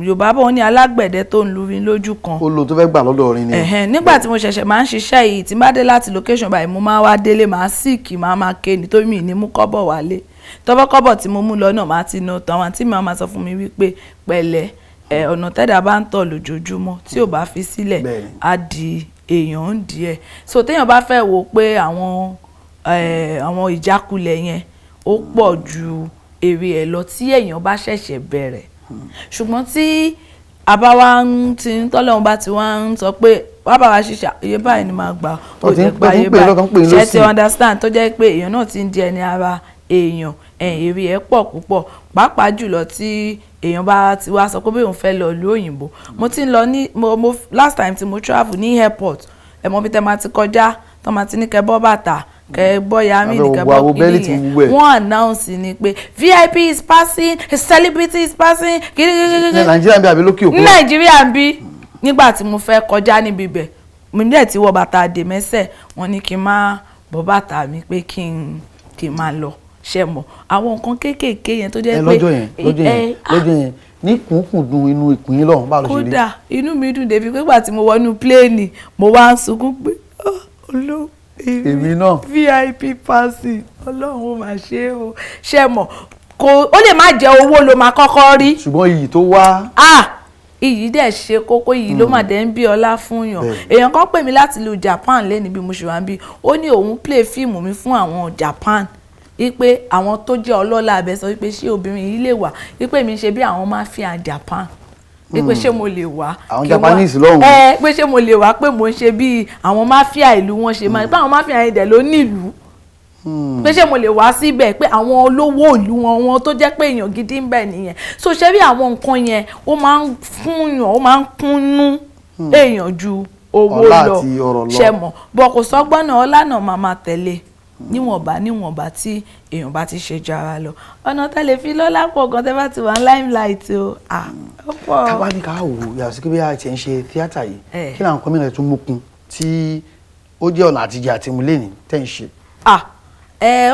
Yorùbá bọ̀ ní alágbẹ̀dẹ tó ń lurin lójú kan. ó lo tó fẹ́ gbà lọ́dọ̀ orin ni. nígbà tí mo ṣẹ̀ṣẹ̀ máa ń ṣiṣẹ́ yìí tí n bá dé láti location báyìí mo máa wá délé máa síìkì máa ké nítorí mi ní mú kọ́bọ̀ wálé tọ́bọ̀ kọ́bọ̀ tí mo mú lọ náà máa ti ná tán àwọn tí màá sọ fún mi wípé pẹ̀lẹ́ ọ̀nà tẹ́dà bá ń tọ̀ lójoojúmọ́ tí ò bá fi sílẹ̀ á di èèyàn ń di ẹ̀ so téèyàn bá fẹ́ wò pé àwọn ìjákulẹ̀ yẹn ó pọ̀ ju èrè ẹ̀ lọ tí èèyàn bá ṣẹ̀ṣẹ̀ bẹ̀rẹ̀ ṣùgbọ́n tí àbáwá ti ń tọ́lọ́run bá ti wá ń sọ pé wá bá wa ṣiṣẹ́ iye báyìí ni máa gbà ó lè gba iye báyìí ṣe ti understand tó jẹ́ pé èèyàn náà ti ń di ẹni ara èèyàn èrè ẹ̀ pọ̀ púpọ̀ pàápàá jùlọ tí èèyàn bá ti wá sọ pé bí òun fẹ́ lọ ìlú òyìnbó mo ti ń lọ ní last time tí mo travel ní airport ẹ̀mọ́ bí tẹ́ máa ti kọjá tó máa ti ní kẹ́ bọ́ bàtà kẹ́ bọ́ yàmí ní kẹ́ bọ́ kìnìún yẹn wọ́n announce ni pé VIP is passing a celebrity is passing ní Nàìjíríà ń bí àbí lókè òkun. ní Nàìjíríà ń bí nígbà tí mo fẹ́ kọjá níbi bẹ̀ mo ní ẹ̀ tí wọ bàtà dè mẹ́sẹ̀ wọ́n ní kí n má bọ́ bàtà mi pé kí n máa lọ ṣe mọ̀ àwọn nǹkan kéékèèké yẹn tó jẹ́ pé lọ́jọ́ yẹn ní kùnkùndùn inú ìkùn yín lọ́hùn báwo ló ṣe rí. kódà inú mi dùn débi pé gbà tí mo wọnú pléènì mo wá ń sunkún pé èmi náà VIP passing ọlọ́run ó máa ṣe é o ṣe mọ̀ ó lè má jẹ́ owó ló máa kọ́kọ́ rí. ṣùgbọ́n iyì tó wá. iyì dẹ̀ ṣe kókó iyì ló mà dé ń bí ọlá fún yàn èèyàn kan pè mí láti ìlú Japan lẹ́ni bí mo ṣe wá ń bí ó ní òun play fíìmù mi fún àwọn Japan wípé àwọn tó jẹ́ ọlọ́lá abẹ sọ wípé ṣé obìnrin yìí lè wà wípé mi ṣe bí àwọn mafia Japan wípé ṣé mo lè wá àwọn Japanese lọ́hùn pé ṣé mo lè wá pé mo ń ṣe bí àwọn mafia ìlú wọn ṣe máa pé àwọn mafia yẹn dẹ̀ ló nílùú pé ṣé mo lè wá síbẹ̀ pé àwọn olówó ìlú wọn tó jẹ́ pé èèyàn gidi ń bẹ nìyẹn so ṣé bí àwọn nǹkan yẹn ó máa ń fún yàn ó máa ń kúnnú èèyàn ju owó lọ ṣe mọ̀ bọ̀ kò sọ́gbọ́n náà ọlá náà máa tẹ̀lé níwọ̀nba tí èèyàn bá ti ṣe jara lọ ọ̀nà tẹ́lẹ̀ fi lọ́lá pọ̀ gan tẹ́ bá ti wà ní limelight o ó pọ̀. káwá ní ká wò ó yàtọ̀ sí pé bí a ti ń ṣe tíátà yìí kí làwọn kọ́mínà tún mú kun tí ó jẹ́ ọ̀nà àtijọ́ àti ìmúlẹ̀ni tẹ́ ń ṣe.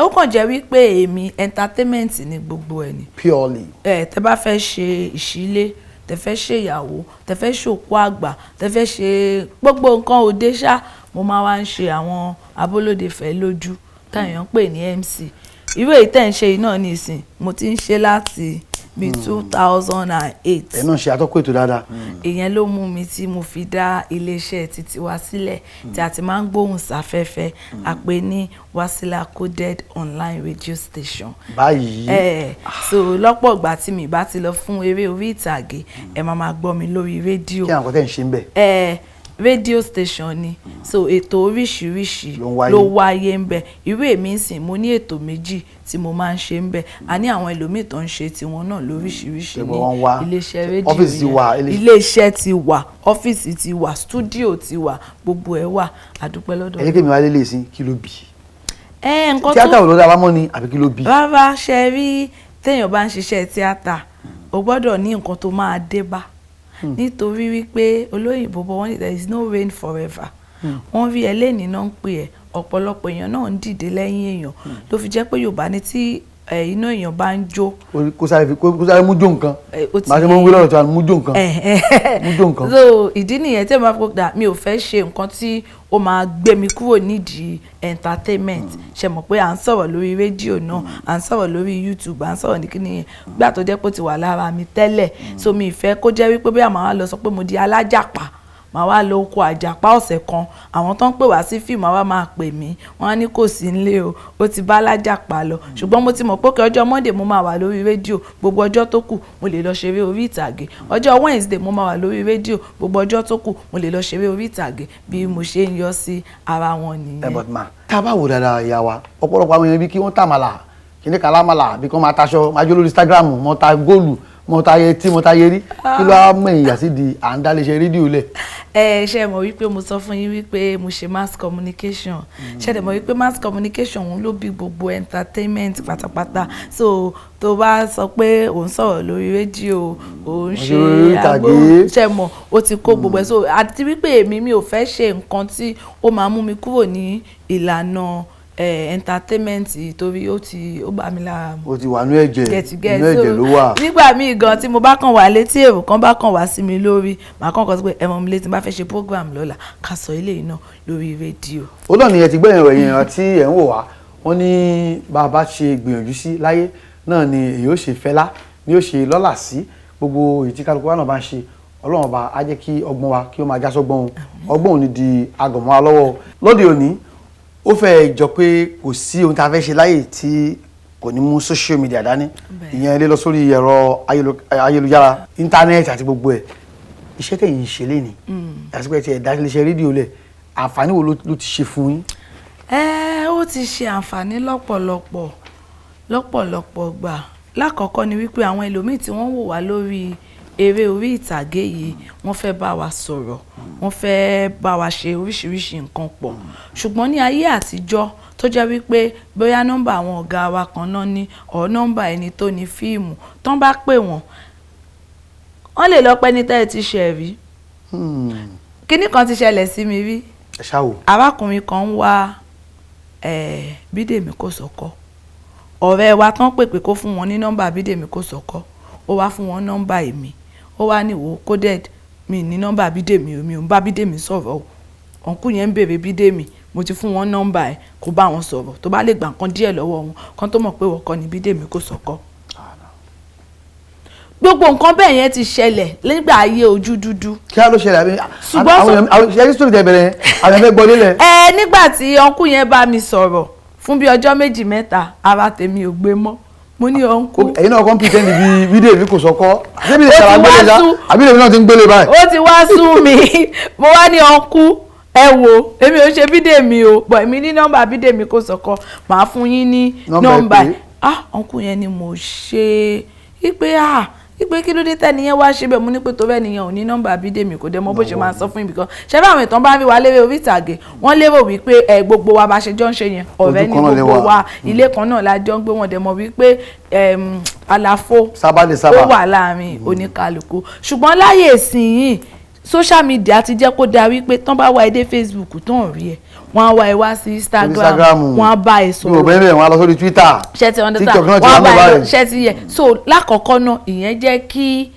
ó kàn jẹ́ wípé èmi entertainment ni gbogbo ẹ̀ ni. purely. tẹ́ bá fẹ́ ṣe ìṣílé tẹ́ fẹ́ ṣe ìyàwó tẹ́ fẹ́ ṣòkú àgbà tẹ́ fẹ́ ṣe gbogbo nǹkan òde ṣá mo máa wá ń ṣe àwọn abólóde fẹ́ lójú táyàn ń pè ní MC irú èyí tẹ́ ń ṣe iná ní ìsìn mo ti ń ṣe láti bí 2008. ẹ náà ṣe atọ́kùn ètò dáadáa. ìyẹn ló mú mi tí mo fi dá iléeṣẹ́ títí wá sílẹ̀ tí a ti máa ń gbóhùn sáfẹ́fẹ́ a pè ní Wasila Coded Online Radio Station. báyìí. so lọ́pọ̀ ìgbà tí mi bá ti lọ fún eré orí ìtàgé ẹ máa gbọ́ mi lórí rédíò. kí àwọn kan tẹ̀ ń ṣe ń bẹ̀. radio station ni so ètò oríṣiríṣi ló wáyé ń bẹ irú èmi ń sìn mo ní ètò méjì tí mo máa ń ṣe ń bẹ a ní àwọn ẹlòmíì tó ń ṣe tiwọn náà lóríṣiríṣi ní iléeṣẹ́ rédíò yẹn iléeṣẹ́ ti wà ọ́fíìsì ti wà stúdíò ti wà gbogbo ẹ̀ wà àdúpẹ́ lọ́dọ̀. ẹ jẹ́ kí mi wá lélẹ̀ sí kí ló bì. nǹkan tó tíátà ò ló dá wa mọ́ ni àbí kí ló bì. rárá ṣe rí téèyàn bá ń ṣiṣẹ́ tíátà o gbọ́dọ̀ ní nǹkan tó máa dé bá nítorí wípé olóyìnbó bọ̀ wọ́n ní there is no rain forever wọ́n rí ẹlẹ́ni náà ń pè ẹ́ ọ̀pọ̀lọpọ̀ èèyàn náà ń dìde lẹ́yìn èèyàn ló fi jẹ́ pé Yorùbá ní tí iná èèyàn bá ń jó. kó sáré mú jó nǹkan màá ṣe mọ́ wí lọ́rọ̀ tí wàá mú jó nǹkan mú jó nǹkan. so ìdí nìyẹn tí mo máa fọ́ dà mi ò fẹ́ ṣe nǹkan tí ó máa gbé mi kúrò nídìí entertainment ṣe mọ̀ pé à ń sọ̀rọ̀ lórí rédíò náà à ń sọ̀rọ̀ lórí YouTube à ń sọ̀rọ̀ ní kíni yẹn gbà tó jẹ́ pé ó ti wà lára mi tẹ́lẹ̀ so mi ìfẹ́ kó jẹ́ wípé bí àmọ́ wa lọ sọ pé mo di alájàpá màá wá lọ oko àjàpá ọ̀sẹ̀ kan àwọn tó ń pè wá sí fíìmù àwa máa pè mí wọ́n á ní kò sí nílé o ó ti bá alájàpá lọ ṣùgbọ́n mo ti mọ̀ pé kí ọjọ́ Monday mo máa wà lórí rédíò gbogbo ọjọ́ tó kù mo lè lọ ṣeré orí ìtàgé ọjọ́ Wednesday mo máa wà lórí rédíò gbogbo ọjọ́ tó kù mo lè lọ ṣeré orí ìtàgé bí mo ṣe ń yọ sí ara wọn nìyẹn. but ma tá a bá wò dáadáa ìyá wa ọ̀pọ̀lọpọ̀ àwọn èèyàn bí kí wọ́n tàmàlà kí ní kàlámàlà bí kò máa taṣọ máa jó lórí Instagram mọ́ ta góòlù mọ̀tayé tí mọ̀tayé rí kí ló á mọ ìyà sí di à ń dá iléeṣẹ́ rédíò lẹ̀. Ṣe mọ̀ wípé mo sọ fún yín wípé mo ṣe mass communication ṣe dẹ̀ mọ̀ wípé mass communication òun ló bí gbogbo entertainment pátápátá so tó bá sọ pé òun sọ̀rọ̀ lórí rédíò òun ṣe agbóhùn ṣe mọ̀ ó ti kó gbogbo ẹ̀ so àti wípé èmi mi ò fẹ́ ṣe nǹkan tí ó máa mú mi kúrò ní ìlànà entertainment torí ó bá mi lára mu. ó ti wà ní ẹ̀jẹ̀ inú ẹ̀jẹ̀ ló wà. nígbà míì gan tí mo bá kàn wá létí èrò kan bá kàn wá sí mi lórí màá kàn kọ́ sí pé ẹ mọ̀ mi létí bá fẹ́ ṣe program lọ́la ká sọ eléyìí náà lórí rédíò. ó náà nìyẹn ti gbẹ̀yìn rẹ̀ yẹn tí ẹ̀ ń wò wá wọ́n ní bá a bá ṣe gbìyànjú sí láyé náà ni èyí ó ṣe fẹ́lá ni ó ṣe lọ́là sí gbogbo èyí tí kálukú wa náà bá ń ṣe ọlọ́run ọba á jẹ́ kí ọgbọ́n wa kí ó máa já sọ́gbọ́n ọgbọ́n òní di agànmọ́ wa lọ́wọ́ lóde òní ó fẹ́ jọ pé kò sí ohun tá a fẹ́ ṣe láyè tí kò ní mú social media dání ìyẹn lé lọ sórí ẹ̀rọ ayélujára íńtánẹ́ẹ̀tì àti gbogbo ẹ̀ iṣẹ́ tẹ̀yìn ṣe lé ní àsìkò tí ẹ̀ dá iléeṣẹ́ rédíò lẹ̀ àǹfààní wo ló ti ṣe fún yín. Ó ti ṣe àǹfààní lọ́pọ̀lọpọ̀ gbà lákọ̀ọ́kọ́ ni wípé àwọn ẹlòmíì tí wọ́n wò wá lórí eré orí ìtàgé yìí wọ́n fẹ́ bá wa sọ̀rọ̀ wọ́n fẹ́ bá wa ṣe oríṣiríṣi nǹkan pọ̀ ṣùgbọ́n ní ayé àtijọ́ tó jẹ́ wípé bóyá nọ́mbà àwọn ọ̀gá wa kan náà ní ọ̀ nọ́mbà ẹni tó ní fíìmù tán bá pè wọ́n lè lọ pẹ́ ní tẹ́ ẹ ti ṣe rí kíní kan ti ṣẹlẹ̀ sí mi rí arákùnrin kan ń wá Bídèmí Kòsọ́kọ́ ọ̀rẹ́ wa tán pè pé kó fún wọn ní nọ́mbà Bídèmí Kòsọ́kọ́ ó wá fún wọn nọ́mbà èmi ó wá ní ìwò coded mi ní nọ́mbà Bídèmí mi ò ń bá Bídèmí sọ̀rọ̀ o ọ̀nkú yẹn ń béèrè Bídèmí mo ti fún wọn nọ́mbà ẹ̀ kó bá wọn sọ̀rọ̀ tó bá lè gbà nǹkan díẹ̀ lọ́wọ́ wọn kan tó mọ̀ pé wọ́n kọ́ ni Bídèmí Kòsọ́kọ́. gbogbo nǹkan bẹ́ẹ̀ yẹn ti ṣẹlẹ̀ nígbà ayé ojú dúdú. kí á ló ṣẹlẹ̀ àwọn ṣẹ́yìn sórí tẹ̀ bẹ̀rẹ̀ àwọn ẹgbẹ́ gbọ́ délẹ̀. nígbà tí ọ̀nkú yẹn bá mi sọ̀rọ̀ fún bí ọjọ́ méjì mẹ́ta ara tèmi ò gbé mọ́ mo ní ọ̀nkú. ẹ̀yin náà kàn pretend bí Bídèmí Kòsọ́kọ́ àbílẹ̀ náà ti ń gbélé báyìí. ó ti wá sú mi mo wá ní ọ̀nkú ẹ wo èmi ò ṣe Bídèmí o bọ̀ èmi ní nọ́mbà Bídèmí Kòsọ́kọ́ màá fún yín ní nọ́mbà ẹ̀ ọ̀nkú yẹn ni mo ṣe ipe kí ló dé tẹ́niyẹn wá ṣe bẹ́ẹ̀ mo ní pé tó bẹ́ẹ̀ nìyẹn ò ní nọ́mbà Bídèmí kò dé mọ bó ṣe máa sọ fún yín bìkan ṣé báwọn ìtàn bá ń rí wa lérè orí ìtàgé wọ́n lérò wípé gbogbo wa bá ṣe jọ ń ṣe yẹn ọ̀rẹ́ ní gbogbo wa ilé kan náà la jọ ń gbé wọn dẹ̀ mọ̀ wípé àlàfo ó wà láàrin oníkálukú ṣùgbọ́n láyé ìsinyìí social media ti jẹ́ kó dáa wípé tán bá wá ẹ dé Facebook tán rí ẹ wọ́n á wá ẹ wá sí Instagram wọ́n á bá ẹ sọ̀rọ̀ yóò bẹ́ẹ̀ wọ́n á lọ sórí Twitter TikTok náà ti wà lọ́wọ́ rẹ̀ ṣẹ́ ti yẹ so lákọ̀ọ́kọ́ náà ìyẹn jẹ́ kí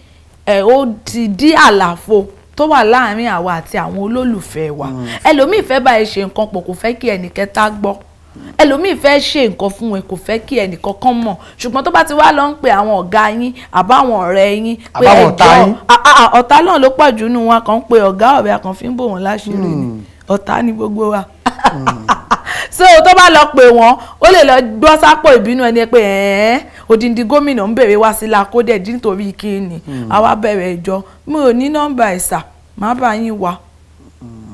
ó ti dí àlàfo tó wà láàrin àwa àti àwọn olólùfẹ́ wa ẹlòmíì fẹ́ bá ẹ ṣe nǹkan pọ̀ kò fẹ́ kí ẹnìkẹta gbọ́ ẹlòmíì fẹ́ ṣe nǹkan fún ẹ kò fẹ́ kí ẹnìkankan mọ̀ ṣùgbọ́n tó bá ti wá lọ ń pe àwọn ọ̀gá yín àbáwọn ọ̀rẹ́ yín pé ẹjọ́ ọ̀tá náà ló pọ̀ jù nínú wọn kàn ń pe ọ̀gá ọ̀rẹ́ kan fi ń bò wọ́n láṣìírí ni ọ̀tá ni gbogbo wa so tó bá lọ pè wọ́n ó lè lọ gbọ́ sápò ìbínú ẹni pé odindi gómìnà ń bèrè wá sí lakódẹ̀ nítorí kíni àwa bẹ̀rẹ̀ ìjọ mi ò ní nọ́mbà ẹ̀sà má bá yín wá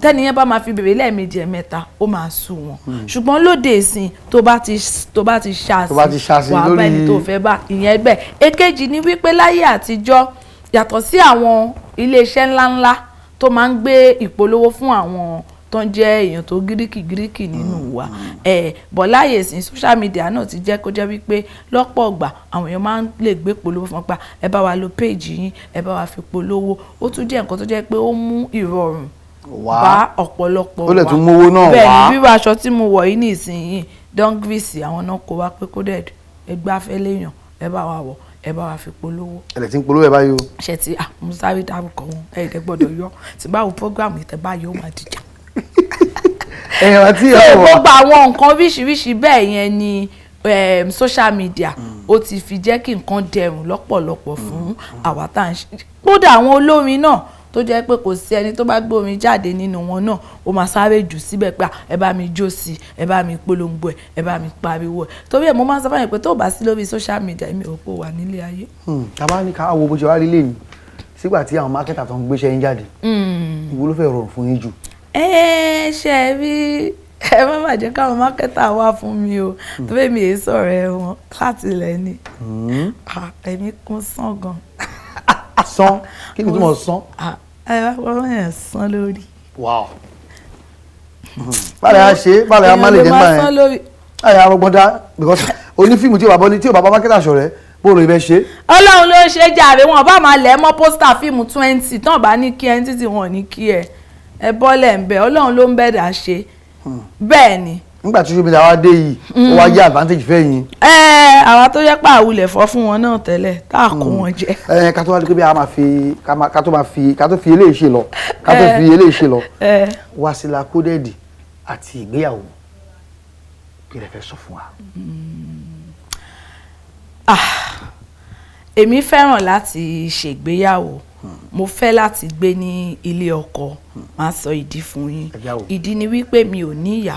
tẹ́niyẹn bá máa fi bèrè lẹ́ẹ̀mejì ẹ̀mẹ́ta ó máa sú wọn ṣùgbọ́n lóde ìsìn tó bá ti ṣàṣì wà bá ẹni tó fẹ́ bá ìyẹn bẹ́ẹ̀ èkejì ni wípé láyé àtijọ́ yàtọ̀ sí àwọn iléeṣẹ́ ńláńlá tó máa ń gbé ìpolówó fún àwọn tó ń jẹ́ èèyàn tó gíríkì nínú wa bọ̀ láyé ìsìn social media náà ti jẹ́ kó jẹ́ wípé lọ́pọ̀ ọgbà àwọn èèyàn máa ń lè gbé polówó fún pa ẹ bá wa lo péèjì yín ẹ bá wa fi polówó ó tún jẹ́ nǹkan tó jẹ́ pé ó mú ìrọ̀rùn bá ọ̀pọ̀lọpọ̀ wa ó lè tún mówó náà wá bẹ́ẹ̀ ni bí aṣọ tí mo wọ̀ yìí ní ìsinyìí dongvisi àwọn náà kó wá pé coded ẹgbẹ́ afẹ́ léèyàn ẹ bá wa wọ̀ ẹ bá wa fi polówó. ẹ lè ti ń polówó ẹ báyìí o. ṣe ti mo sáré dárúkọ wọn ẹ ẹ gbọ́dọ̀ yọ tí báwo program yìí tẹ báyìí ó máa dìjà. ẹ̀yìn àti ìyàwó so gbogbo àwọn nǹkan oríṣiríṣi bẹ́ẹ̀ yẹn ni social media ó ti fi jẹ́ kí nǹkan dẹrùn lọ́pọ̀lọpọ̀ fún àwa tá à ń ṣe kódà àwọn olórin náà tó jẹ́ pé kò sí ẹni tó bá gbé orin jáde nínú wọn náà ó máa sáré jù síbẹ̀ pé ẹ bá mi jó sí ẹ bá mi polongo ẹ bá mi pariwo ẹ torí ẹ mo máa ń sábà yẹn pé tó bá sí lórí social media èmi ò pò wà nílé ayé. tàbá ní ká wo bó ṣe wá rí lẹ́yìn sígbà tí àwọn mákẹ́tà tó ń gbéṣẹ́ yín jáde ìwọ ló fẹ́ rọrùn fún yín jù. ṣe rí ẹ má má jẹ́ káwọn mákẹ́tà wá fún mi o tó bẹ́ẹ̀ mi èé sọ̀rọ̀ ẹ wọn láti ilẹ̀ ni ẹ̀mí kún sàn gan. Sán kí ni tí mo sán. ẹ wá wọ́n yẹn sán lórí. Wow. Báyìí a ṣe báyìí a má lè jẹ́ nígbà yẹn. Báyìí a rọgbọ́n dá because onífíìmù tí ò bá bá mákẹ́tà ṣọ̀rẹ́ bó ló ibẹ̀ ṣe. Ọlọ́run ló ń ṣe jàre wọn bá máa lẹ̀ mọ́ pósítà fíìmù 20 tán bá ní kí ẹ títí wọn ní kí ẹ bọ́lẹ̀ ń bẹ Ọlọ́run ló ń bẹ̀dà ṣe bẹ́ẹ̀ ni. Nígbà tí ṣóbi làwa dé yìí ó wá jẹ́ advantage fẹ́ yín. Àwa tó yẹ pa àwùlẹ̀ fọ́ fún wọn náà tẹ́lẹ̀ tá a kó wọn jẹ. Ká tó wá di pé bí a máa fi ká tó fi eléyìí ṣe lọ ká tó fi eléyìí ṣe lọ Wasila Coded àti ìgbéyàwó kí lẹ fẹ́ sọ fún wa. Èmi fẹ́ràn láti ṣègbéyàwó mo fẹ́ láti gbé ní ilé ọkọ máa sọ ìdí fún yín. Ìdí ni wípé mi ò ní ìyá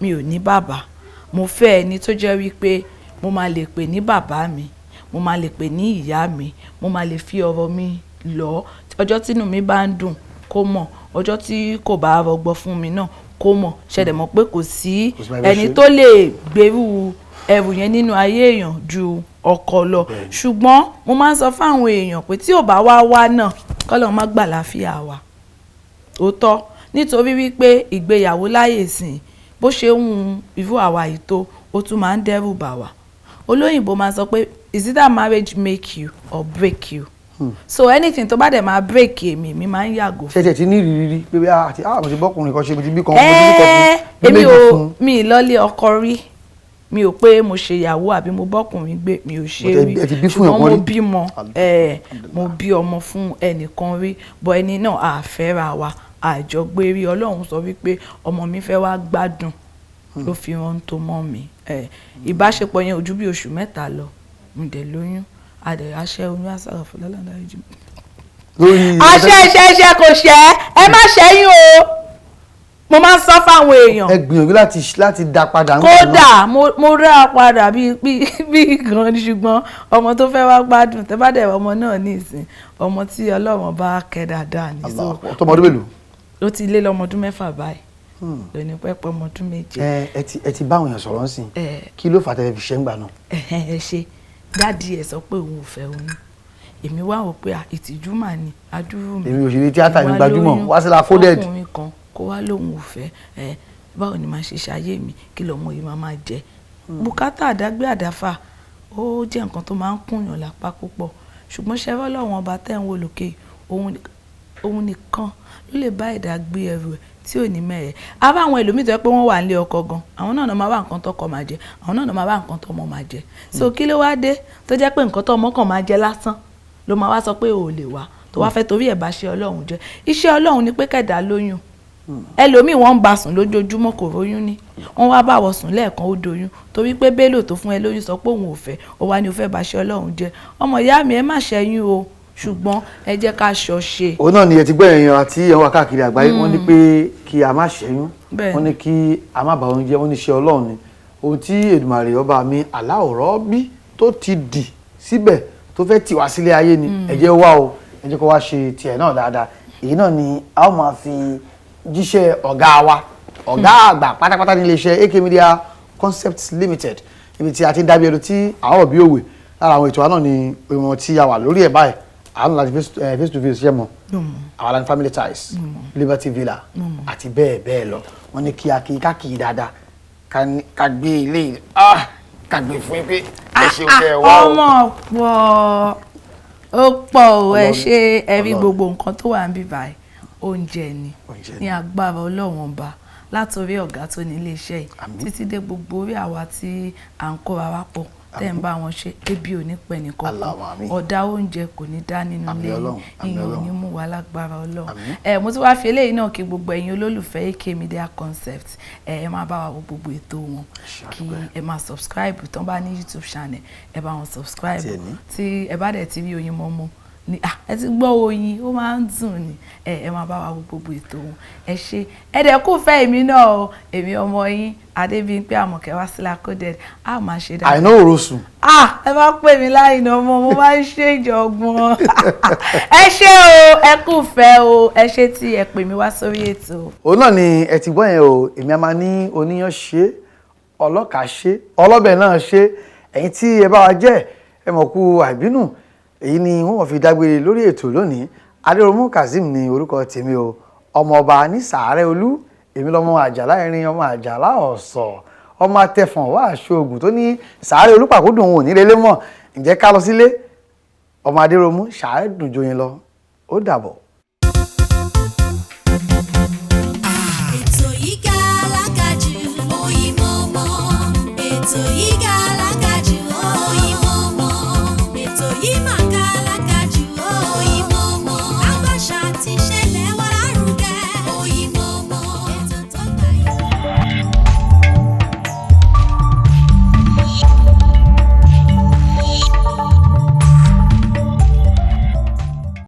mi ò ní bàbá mo fẹ́ ẹni tó jẹ́ wípé mo máa lè pè ní bàbá mi mo máa lè pè ní ìyá mi mo máa lè fi ọ̀rọ̀ mi lọ ọjọ́ tínú mi bá ń dùn kó mọ̀ ọjọ́ tí kò bá rọgbọ fún mi náà kó mọ̀ ṣẹ̀dẹ̀ mọ̀ pé kò sí ẹni tó lè gbèrú ẹrù yẹn nínú ayé èèyàn ju ọkọ lọ ṣùgbọ́n mo máa ń sọ fáwọn èèyàn pé tí ò bá wá náà kọ́lọ́run má gbà láfíà wa òótọ́ nítorí wípé ìgbéyàwó láyè sìn bó ṣe ń irú àwa yìí tó ó tún máa ń dẹ́rù bà wá olóyìnbó máa sọ pé is it that marriage make you or break you so anything tó bá dẹ̀ máa break èmi máa ń yàgò. ṣẹ̀ṣẹ̀ ti ní ìrírí pé àti mo ti bọ́kùnrin kan ṣe mo ti bí kan mo ti bí kan fún èmi ò mi lọ́lé ọkọ rí mi ò pé mo ṣe ìyàwó àbí mo bọ́kùnrin gbé mi ò ṣe rí ṣùgbọ́n mo bímọ mo bí ọmọ fún ẹnìkan rí bọ́ ẹni náà àfẹ́ra wa àjọgbé rí Ọlọ́run sọ wípé ọmọ mi fẹ́ wá gbádùn ló fi hàn tó mọ́ mi ìbáṣepọ̀ yẹn ojú bí oṣù 3 lọ mo dẹ̀ lóyún àṣẹ oyún àṣàrò fún lọ́lọ́dà ìjì. àṣẹ kò ṣẹ́ ẹ má ṣẹ́yìn o mo máa ń sọ fáwọn èèyàn. ẹ gbìyànjú láti dá padà. kódà mo rà padà bí gan ṣùgbọ́n ọmọ tó fẹ́ wá gbádùn tẹ́ bá dẹ̀ ọmọ náà ní ìsìn ọmọ tí Ọlọ́run bá kẹ́ dáadáa ní. ọtọmọdún mélòó. ó ti lé lọ́mọdún 6 báyìí lónìí pẹ́pẹ́ ọmọdún 7. ẹ ti bá àwọn èèyàn sọ̀rọ̀ ńsìn kí ló fà tẹ́lẹ̀ fi ṣẹ́ ń gbà náà. ẹ ṣe dáàdi ẹ sọ pé òun ò fẹ́ oyún èmi wá wò pé ìtìjú mà ní adúrú mi. èmi òṣèré tíátà mi gbajúmọ̀ Wasila Coded. ọkùnrin kan kó wá lóun ò fẹ́ báwo ni màá ṣe ṣayé mi kí lọ́mọ yìí máa jẹ. bùkátà àdágbé àdáfà ó jẹ́ nǹkan tó máa ń kùnyàn lápá púpọ̀ ṣùgbọ́n ṣẹ́fọ́ lọ́wọ́n ọba tẹ́ ń wò lókè òun nìkan ló lè bá ẹ̀dá gbé ẹrù ẹ̀ tí ò ní mẹ́rẹ̀. á bá àwọn ẹlòmíì tó yẹ pé wọ́n wà nílé ọkọ gan àwọn náà máa bá nǹkan tọkọ máa jẹ àwọn náà máa bá nǹkan tọmọ máa jẹ. so kí ló wá dé tó jẹ́ pé nǹkan tọmọ kàn máa jẹ lásán ló máa wá sọ pé ò lè wá tó wá fẹ́ torí ẹ̀ bá ṣe Ọlọ́run jẹ́ iṣẹ́ Ọlọ́run ni pé kẹ̀dá lóyún ẹlòmíì wọ́n ń bá sùn lójoojúmọ́ kò róyún ní wọ́n wá bá wọ sùn lẹ́ẹ̀kan ó doyún torí pé Bello tó fún ẹ lóyún sọ pé òun ò fẹ́ ó wá ní ó fẹ́ bá ṣe Ọlọ́run jẹ́ ọmọ ìyá mi ẹ má ṣẹ́yún o ṣùgbọ́n ẹ jẹ́ ká ṣọṣe. òun náà ni ẹ ti gbọ́ èèyàn àti ẹ̀wọ̀n káàkiri àgbáyé wọ́n ní pé kí a má ṣẹ́yún wọ́n ní kí a má bà oúnjẹ wọ́n ní ṣe Ọlọ́run ni ohun tí Èdùmàrè ọba mi aláwòrán bí tó ti dì síbẹ̀ tó fẹ́ tì wá sílé ayé ni ẹ jẹ́ wá o ẹ jẹ́ kó wá ṣe tiẹ̀ náà dáadáa èyí náà ni a ó máa fi jíṣẹ́ ọ̀gá wa ọ̀gá àgbà pátápátá ní iléeṣẹ́ AK Media Concepts Limited ibi tí a ti ń dábí ẹnu tí àwọn òbí òwe lára àwọn ètò wa náà ni ìwọ̀n tí a wà lórí ẹ̀ báyìí àwọn láti face to face ṣe mọ́ àwọn láti family ties Liberty Villa àti bẹ́ẹ̀ bẹ́ẹ̀ lọ wọ́n ní kí a kí ká kì í dáadáa ká gbé ilé ká gbé fún yín pé ẹ ṣe oṣù ẹ wá o. ọmọ pọ̀ ó pọ̀ o ẹ ṣe ẹ rí gbogbo nǹkan tó wà ń bí báyìí oúnjẹ ni ní agbára Ọlọ́run ọba látòrí ọ̀gá tó ní iléeṣẹ́ yìí títí dé gbogbo orí àwa tí à ń kóra wá pọ̀ tẹ́ ń bá wọn ṣe ebi ò ní pẹ́ nìkan ọ̀dà oúnjẹ kò ní dá nínú ilé ìyẹn ò ní mú wa lágbára Ọlọ́run. mo tún wá fi eléyìí náà kí gbogbo ẹ̀yin olólùfẹ́ AK Media Concepts ẹ máa bá wa wo gbogbo ètò wọn kí ẹ máa subscribe tán bá ní YouTube channel ẹ bá wọn subscribe tí ẹ bá dẹ̀ ti rí Oyin Mọ́mọ́ ẹ ti gbọ́ oyin ó máa ń dùn ni ẹ máa bá wa wo gbogbo ètò wọn ẹ ṣe ẹ dẹ̀ kú fẹ́ èmi náà o èmi ọmọ yín Adébímpé Àmọ̀kẹ́ Wasila Coded a máa ṣe dáadáa. àìná òrosùn. ẹ bá pè mí láìná ọmọ mo máa ń ṣe ìjọ̀gbọ̀n ẹ ṣé o ẹ kú fẹ́ o ẹ ṣé tí ẹ pè mí wá sórí ètò. òun náà ni ẹ ti gbọ́ yẹn o èmi a máa ní oníyàn ṣe ọlọ́kà ṣe ọlọ́bẹ̀ náà ṣe ẹ̀yin tí ẹ bá wa jẹ́ ẹ mọ̀ kú àìbínú èyí ni wọ́n fi dágbére lórí ètò lónìí. Adéròmú Kazeem ni orúkọ tèmi o, ọmọọba ní Sàárẹ̀ Olú, èmi lọmọ àjàlá ẹ̀rin, ọmọ àjàlá ọ̀sọ̀, ọmọ atẹfọ̀n wá aṣọ́gun tó ní Sàárẹ̀ Olú pàkúdùn òun ò ní relé mọ́. Ǹjẹ́ ká lọ sílé? Ọmọ Adéròmú Sàárẹ̀ dùn joyin lọ. Ó dàbọ̀. ètò yìí gàlágà jù Oyinmomo ètò yìí gàlágà.